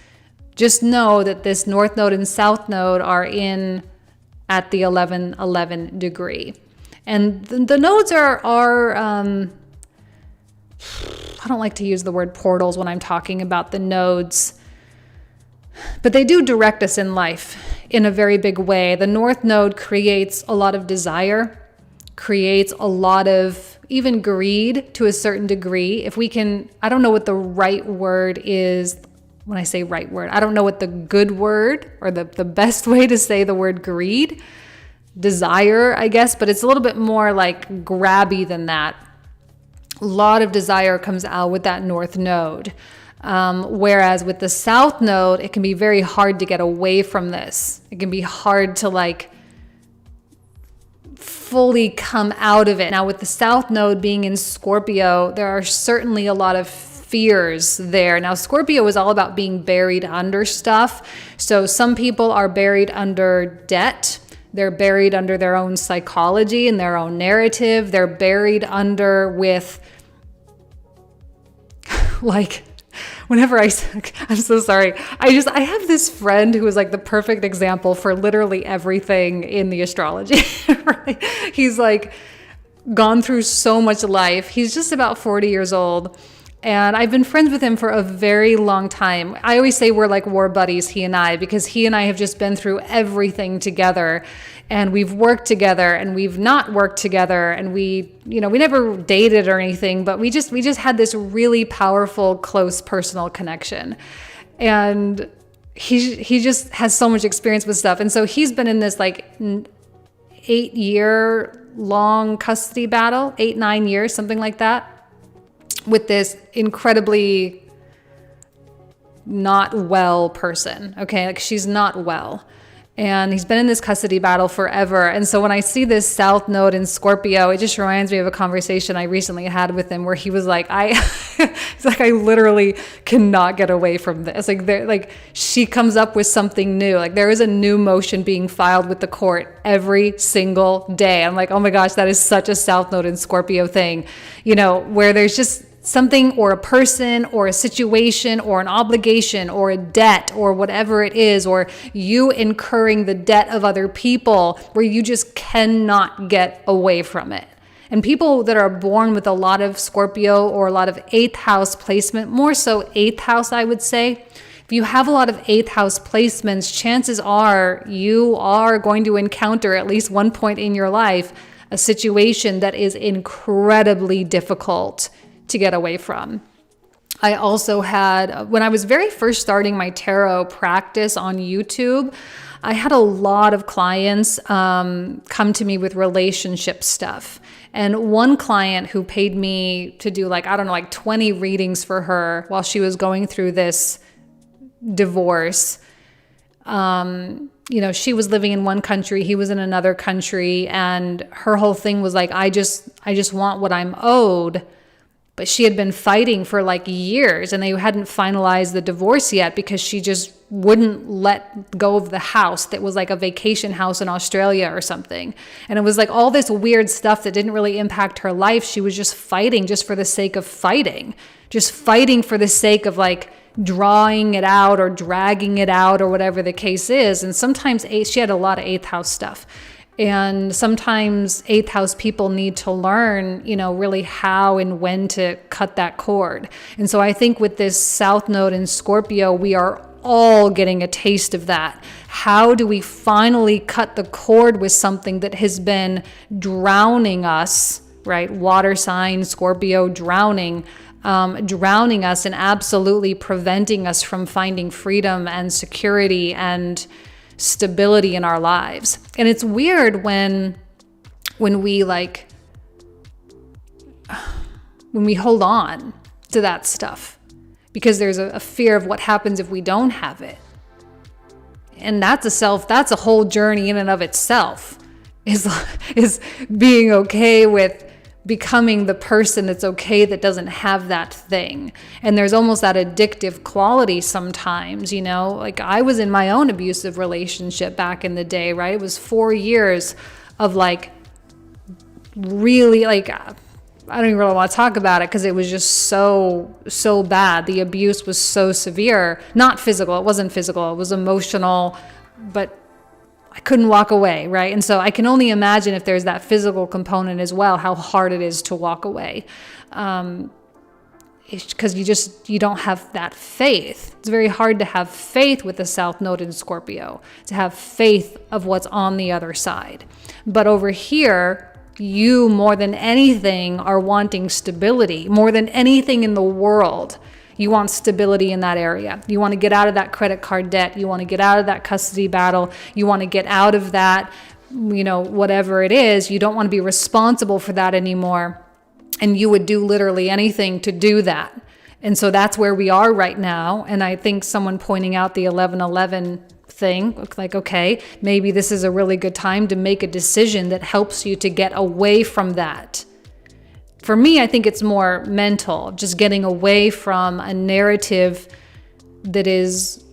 just know that this North Node and South Node are in at the 11 degree. And the nodes are I don't like to use the word portals when I'm talking about the nodes, but they do direct us in life in a very big way. The North Node creates a lot of desire, creates a lot of even greed to a certain degree. If we can, I don't know what the right word is. When I say right word, I don't know what the good word or the best way to say the word greed, desire, I guess, but it's a little bit more like grabby than that. A lot of desire comes out with that north node. Whereas with the south node, it can be very hard to get away from this. It can be hard to like fully come out of it. Now with the south node being in Scorpio, there are certainly a lot of fears there. Now Scorpio is all about being buried under stuff. So some people are buried under debt. They're buried under their own psychology and their own narrative. They're buried under with like, whenever I'm so sorry. I have this friend who is like the perfect example for literally everything in the astrology. Right? He's like gone through so much life. He's just about 40 years old. And I've been friends with him for a very long time. I always say we're like war buddies, he and I, because he and I have just been through everything together. And we've worked together and we've not worked together. And we never dated or anything, but we just had this really powerful, close personal connection. And he just has so much experience with stuff. And so he's been in this like 8-year long custody battle, 8-9 years, something like that, with this incredibly not well person. Okay. Like she's not well. And he's been in this custody battle forever. And so when I see this south node in Scorpio, it just reminds me of a conversation I recently had with him where he was like, it's like, I literally cannot get away from this. Like she comes up with something new. Like there is a new motion being filed with the court every single day. I'm like, oh my gosh, that is such a south node in Scorpio thing, where there's just something or a person or a situation or an obligation or a debt or whatever it is, or you incurring the debt of other people where you just cannot get away from it. And people that are born with a lot of Scorpio or a lot of 8th house placement, more so 8th house, I would say. If you have a lot of 8th house placements, chances are you are going to encounter at least one point in your life a situation that is incredibly difficult to get away from. I also had, when I was very first starting my tarot practice on YouTube, I had a lot of clients come to me with relationship stuff. And one client who paid me to do 20 readings for her while she was going through this divorce. She was living in one country, he was in another country, and her whole thing was like, I just want what I'm owed. But she had been fighting for like years and they hadn't finalized the divorce yet because she just wouldn't let go of the house that was like a vacation house in Australia or something. And it was like all this weird stuff that didn't really impact her life. She was just fighting just for the sake of fighting, just fighting for the sake of like drawing it out or dragging it out or whatever the case is. And sometimes she had a lot of 8th house stuff. And sometimes 8th house people need to learn, really how and when to cut that cord. And so I think with this south node in Scorpio, we are all getting a taste of that. How do we finally cut the cord with something that has been drowning us, right? Water sign, Scorpio, drowning us and absolutely preventing us from finding freedom and security and stability in our lives. And it's weird when we hold on to that stuff because there's a fear of what happens if we don't have it. And that's a whole journey in and of itself, is being okay with becoming the person that's okay that doesn't have that thing. And there's almost that addictive quality sometimes, like I was in my own abusive relationship back in the day, right? It was 4 years of like really like, I don't even really want to talk about it because it was just so bad. The abuse was so severe, not physical. It wasn't physical. It was emotional, but I couldn't walk away, right? And so I can only imagine if there's that physical component as well, how hard it is to walk away. Because you don't have that faith. It's very hard to have faith with the South Node in Scorpio, to have faith of what's on the other side. But over here, You, more than anything, are wanting stability. More than anything in the world, you want stability in that area. You want to get out of that credit card debt. You want to get out of that custody battle. You want to get out of that, whatever it is. You don't want to be responsible for that anymore. And you would do literally anything to do that. And so that's where we are right now. And I think someone pointing out the 1111 thing, like, okay, maybe this is a really good time to make a decision that helps you to get away from that. For me, I think it's more mental, just getting away from a narrative that is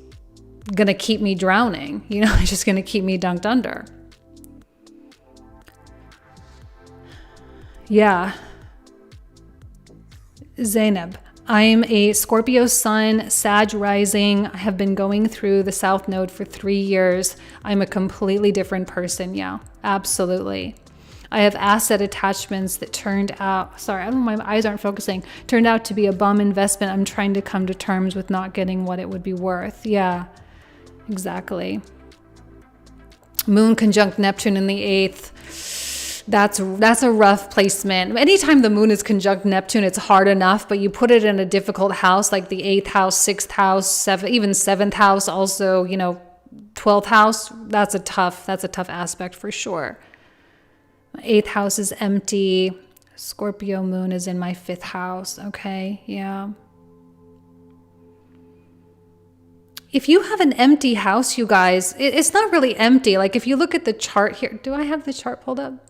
going to keep me drowning, it's just going to keep me dunked under. Yeah. Zainab, I'm a Scorpio sun, Sag rising. I have been going through the South Node for 3 years. I'm a completely different person. Yeah, absolutely. I have asset attachments that turned out, sorry, I don't know, my eyes aren't focusing, turned out to be a bum investment. I'm trying to come to terms with not getting what it would be worth. Yeah, exactly. Moon conjunct Neptune in the 8th. That's a rough placement. Anytime the moon is conjunct Neptune, it's hard enough, but you put it in a difficult house like the 8th house, 6th house, even 7th house, also, 12th house. That's a tough aspect for sure. My 8th house is empty. Scorpio moon is in my 5th house. Okay, yeah. If you have an empty house, you guys, it's not really empty. Like if you look at the chart here, do I have the chart pulled up?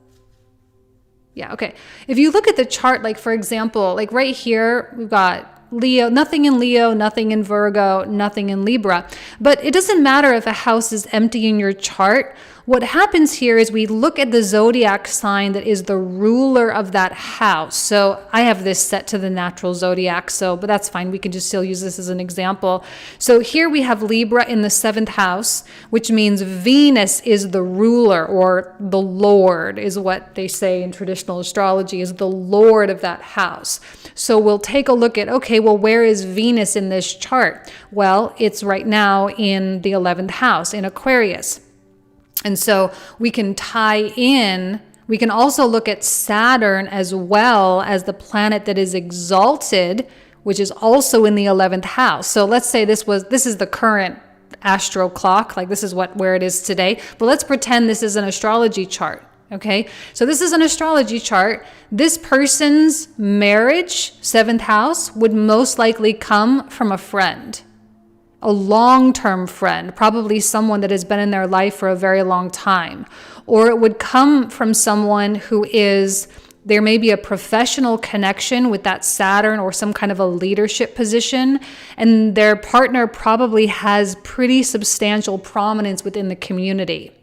Yeah, okay. If you look at the chart, like for example, like right here, we've got Leo, nothing in Leo, nothing in Virgo, nothing in Libra. But it doesn't matter if a house is empty in your chart. What happens here is we look at the zodiac sign that is the ruler of that house. So I have this set to the natural zodiac, but that's fine. We can just still use this as an example. So here we have Libra in the 7th house, which means Venus is the ruler, or the Lord is what they say in traditional astrology, is the Lord of that house. So we'll take a look at, okay, well, where is Venus in this chart? Well, it's right now in the 11th house in Aquarius. And so we can tie in, we can also look at Saturn as well as the planet that is exalted, which is also in the 11th house. So let's say this is the current astro clock, like this is where it is today. But let's pretend this is an astrology chart. Okay, so this is an astrology chart. This person's marriage, 7th house, would most likely come from a friend. A long-term friend, probably someone that has been in their life for a very long time. Or it would come from someone who there may be a professional connection with that Saturn or some kind of a leadership position, and their partner probably has pretty substantial prominence within the community.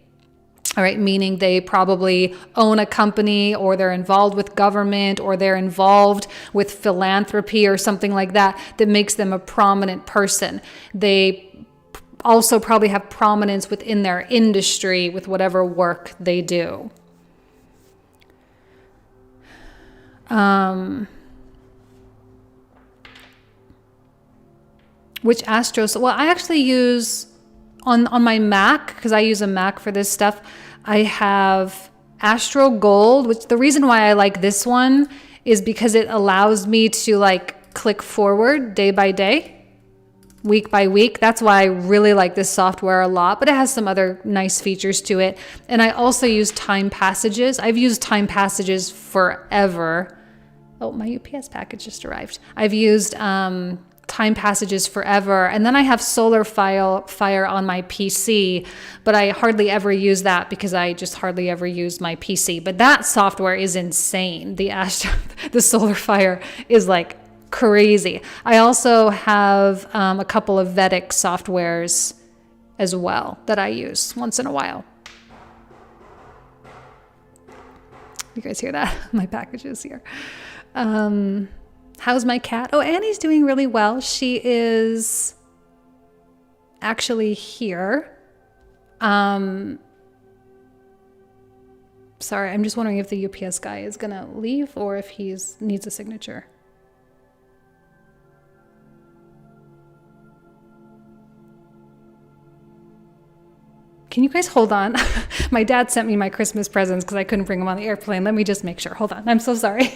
All right, meaning they probably own a company, or they're involved with government, or they're involved with philanthropy or something like that makes them a prominent person. They also probably have prominence within their industry with whatever work they do. Which astros? Well, I actually use on my Mac, because I use a Mac for this stuff, I have Astro Gold, which the reason why I like this one is because it allows me to click forward day by day, week by week. That's why I really like this software a lot, but it has some other nice features to it. And I also use Time Passages. I've used Time Passages forever. Oh, my UPS package just arrived. I've used Time Passages forever. And then I have Solar Fire on my PC, but I hardly ever use that because I just hardly ever use my PC. But that software is insane. The Solar Fire is like crazy. I also have a couple of Vedic softwares as well that I use once in a while. You guys hear that? My package is here. How's my cat? Oh, Annie's doing really well. She is actually here. Sorry, I'm just wondering if the UPS guy is gonna leave or if he needs a signature. Can you guys hold on? My dad sent me my Christmas presents because I couldn't bring them on the airplane. Let me just make sure. Hold on. I'm so sorry.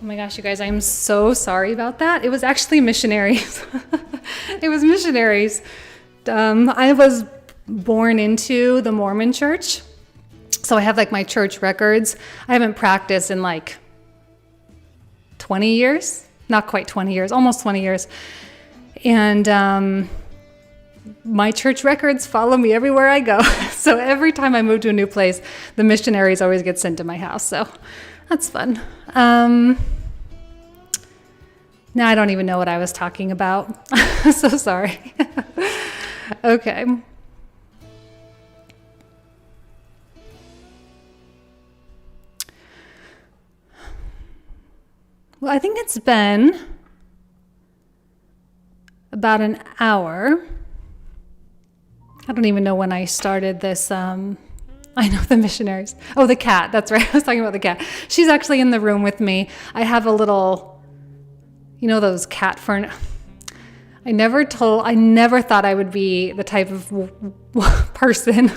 Oh my gosh, you guys, I'm so sorry about that. It was actually missionaries. It was missionaries. I was born into the Mormon church, so I have like my church records. I haven't practiced in like 20 years, not quite 20 years, almost 20 years. And my church records follow me everywhere I go. So every time I move to a new place, the missionaries always get sent to my house. So that's fun. Now I don't even know what I was talking about. So sorry. Okay. Well, I think it's been about an hour. I don't even know when I started this. I know the missionaries. Oh, the cat. That's right. I was talking about the cat. She's actually in the room with me. I have a little, you know, those cat furniture. I never thought I would be the type of person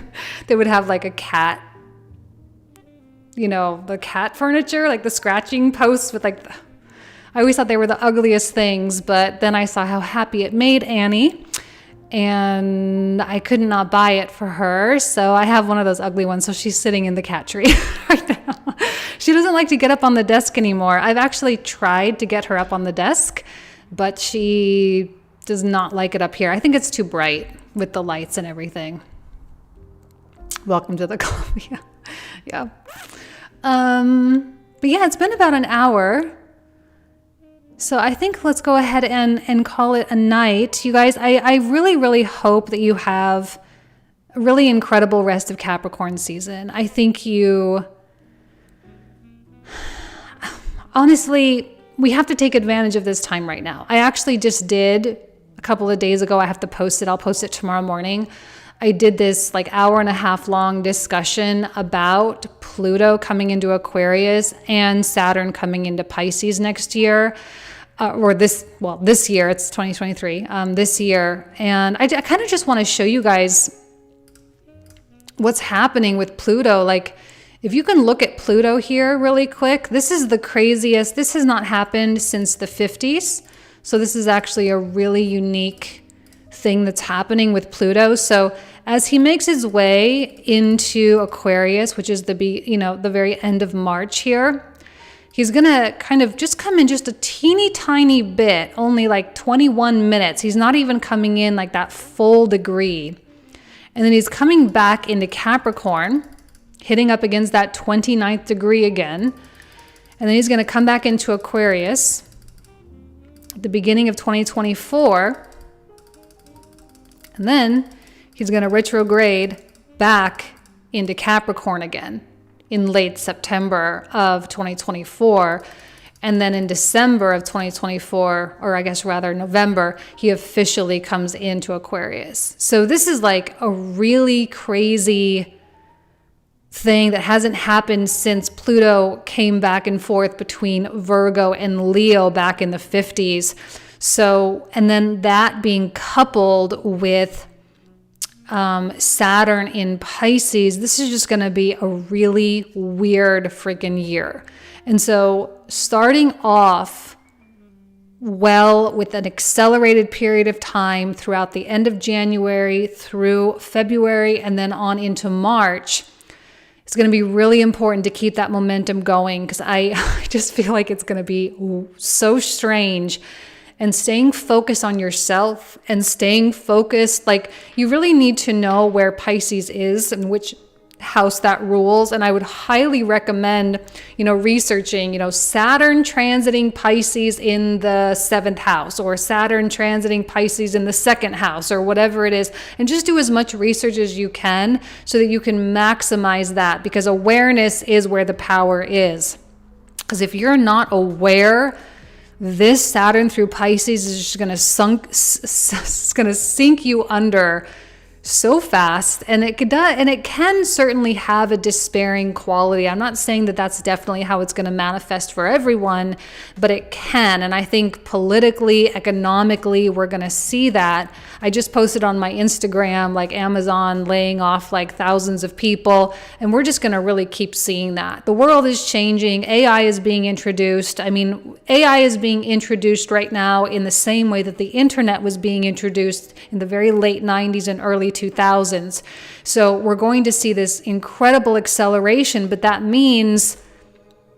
that would have like a cat, you know, the cat furniture, like the scratching posts with like, I always thought they were the ugliest things, but then I saw how happy it made Annie. And I could not buy it for her, so I have one of those ugly ones. So she's sitting in the cat tree right now. She doesn't like to get up on the desk anymore. I've actually tried to get her up on the desk, but she does not like it up here. I think it's too bright with the lights and everything. Welcome to the club. Yeah. But yeah, it's been about an hour. So I think let's go ahead and call it a night. You guys, I really, really hope that you have a really incredible rest of Capricorn season. I think honestly, we have to take advantage of this time right now. I actually just did a couple of days ago. I have to post it. I'll post it tomorrow morning. I did this like hour and a half long discussion about Pluto coming into Aquarius and Saturn coming into Pisces next year. This year, it's 2023, this year. And I kind of just want to show you guys what's happening with Pluto. Like, if you can look at Pluto here really quick, this is the craziest. This has not happened since the 50s. So this is actually a really unique thing that's happening with Pluto. So as he makes his way into Aquarius, which is the very end of March here, he's going to kind of just come in just a teeny tiny bit, only like 21 minutes. He's not even coming in like that full degree. And then he's coming back into Capricorn, hitting up against that 29th degree again. And then he's going to come back into Aquarius at the beginning of 2024. And then He's going to retrograde back into Capricorn again in late September of 2024. And then in December of 2024, or I guess rather November, he officially comes into Aquarius. So this is like a really crazy thing that hasn't happened since Pluto came back and forth between Virgo and Leo back in the 50s. So, and then that being coupled with Saturn in Pisces, this is just going to be a really weird freaking year. And so starting off well with an accelerated period of time throughout the end of January through February and then on into March, it's going to be really important to keep that momentum going, because I just feel like it's going to be so strange. And staying focused on yourself and staying focused, like you really need to know where Pisces is and which house that rules. And I would highly recommend, researching, Saturn transiting Pisces in the 7th house, or Saturn transiting Pisces in the 2nd house, or whatever it is. And just do as much research as you can so that you can maximize that, because awareness is where the power is. Because if you're not aware, this Saturn through Pisces is just going to sink you under so fast, and it can certainly have a despairing quality. I'm not saying that that's definitely how it's going to manifest for everyone, but it can. And I think politically, economically, we're going to see that. I just posted on my Instagram, like Amazon laying off like thousands of people, and we're just going to really keep seeing that. The world is changing. AI is being introduced. I mean, AI is being introduced right now in the same way that the internet was being introduced in the very late 90s and early 2000s. So we're going to see this incredible acceleration, but that means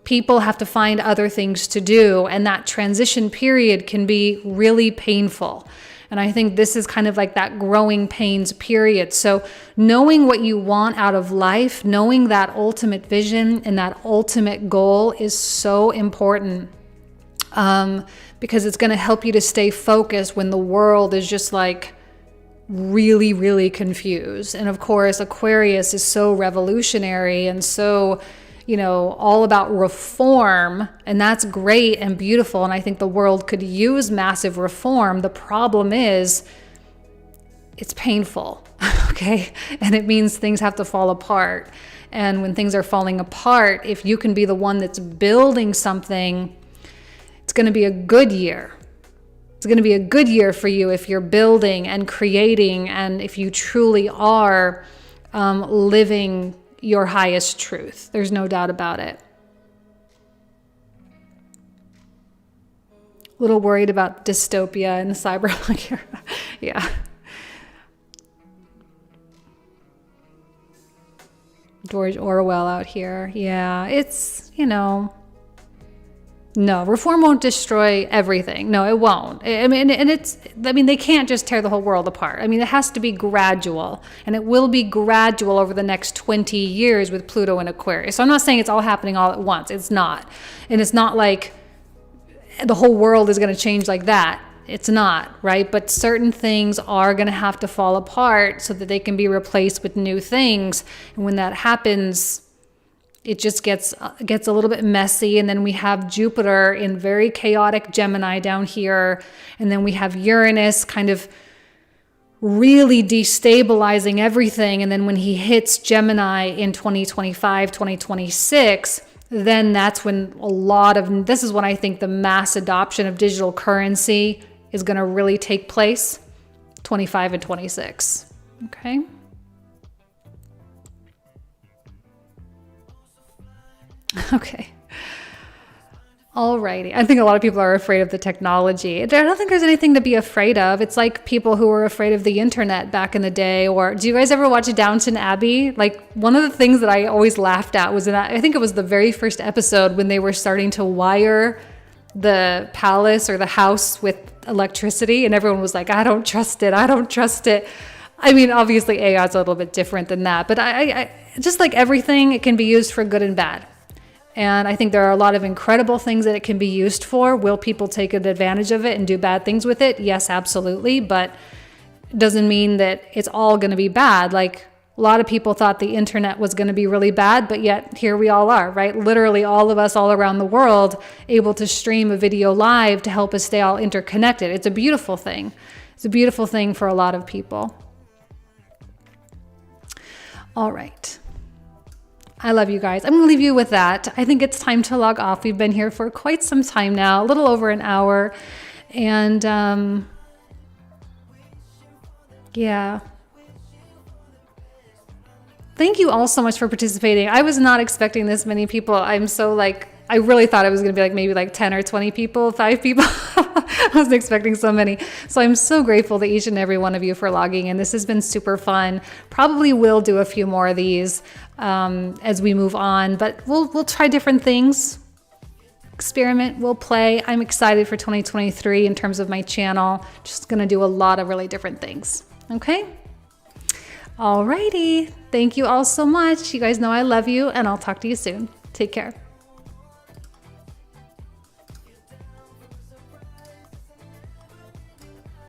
people have to find other things to do, and that transition period can be really painful. And I think this is kind of like that growing pains period. So knowing what you want out of life, knowing that ultimate vision and that ultimate goal is so important, because it's going to help you to stay focused when the world is just like really, really confused. And of course, Aquarius is so revolutionary and so, all about reform, and that's great and beautiful. And I think the world could use massive reform. The problem is it's painful, okay? And it means things have to fall apart. And when things are falling apart, if you can be the one that's building something, it's going to be a good year. It's going to be a good year for you if you're building and creating, and if you truly are living your highest truth. There's no doubt about it. A little worried about dystopia and cyberpunk era. Yeah. George Orwell out here. Yeah, it's, no, reform won't destroy everything. No, it won't. They can't just tear the whole world apart. I mean, it has to be gradual, and it will be gradual over the next 20 years with Pluto in Aquarius. So I'm not saying it's all happening all at once. It's not. And it's not like the whole world is going to change like that. It's not, right? But certain things are going to have to fall apart so that they can be replaced with new things. And when that happens, it just gets a little bit messy. And then we have Jupiter in very chaotic Gemini down here. And then we have Uranus kind of really destabilizing everything. And then when he hits Gemini in 2025, 2026, then that's when this is when I think the mass adoption of digital currency is going to really take place, 25 and 26. Okay. Okay. Alrighty. I think a lot of people are afraid of the technology. I don't think there's anything to be afraid of. It's like people who were afraid of the internet back in the day. Or do you guys ever watch Downton Abbey? Like, one of the things that I always laughed at was I think it was the very first episode when they were starting to wire the palace or the house with electricity, and everyone was like, I don't trust it. I don't trust it. I mean, obviously AI is a little bit different than that, but I just like everything, it can be used for good and bad. And I think there are a lot of incredible things that it can be used for. Will people take advantage of it and do bad things with it? Yes, absolutely. But doesn't mean that it's all going to be bad. Like, a lot of people thought the internet was going to be really bad, but yet here we all are, right? Literally all of us all around the world able to stream a video live to help us stay all interconnected. It's a beautiful thing. It's a beautiful thing for a lot of people. All right. I love you guys. I'm going to leave you with that. I think it's time to log off. We've been here for quite some time now, a little over an hour. And yeah. Thank you all so much for participating. I was not expecting this many people. I'm so like, I really thought it was going to be like maybe like 10 or 20 people, 5 people. I wasn't expecting so many. So I'm so grateful to each and every one of you for logging in. This has been super fun. Probably will do a few more of these as we move on, but we'll try different things. Experiment, we'll play. I'm excited for 2023 in terms of my channel. Just going to do a lot of really different things. Okay? Alrighty. Thank you all so much. You guys know I love you, and I'll talk to you soon. Take care.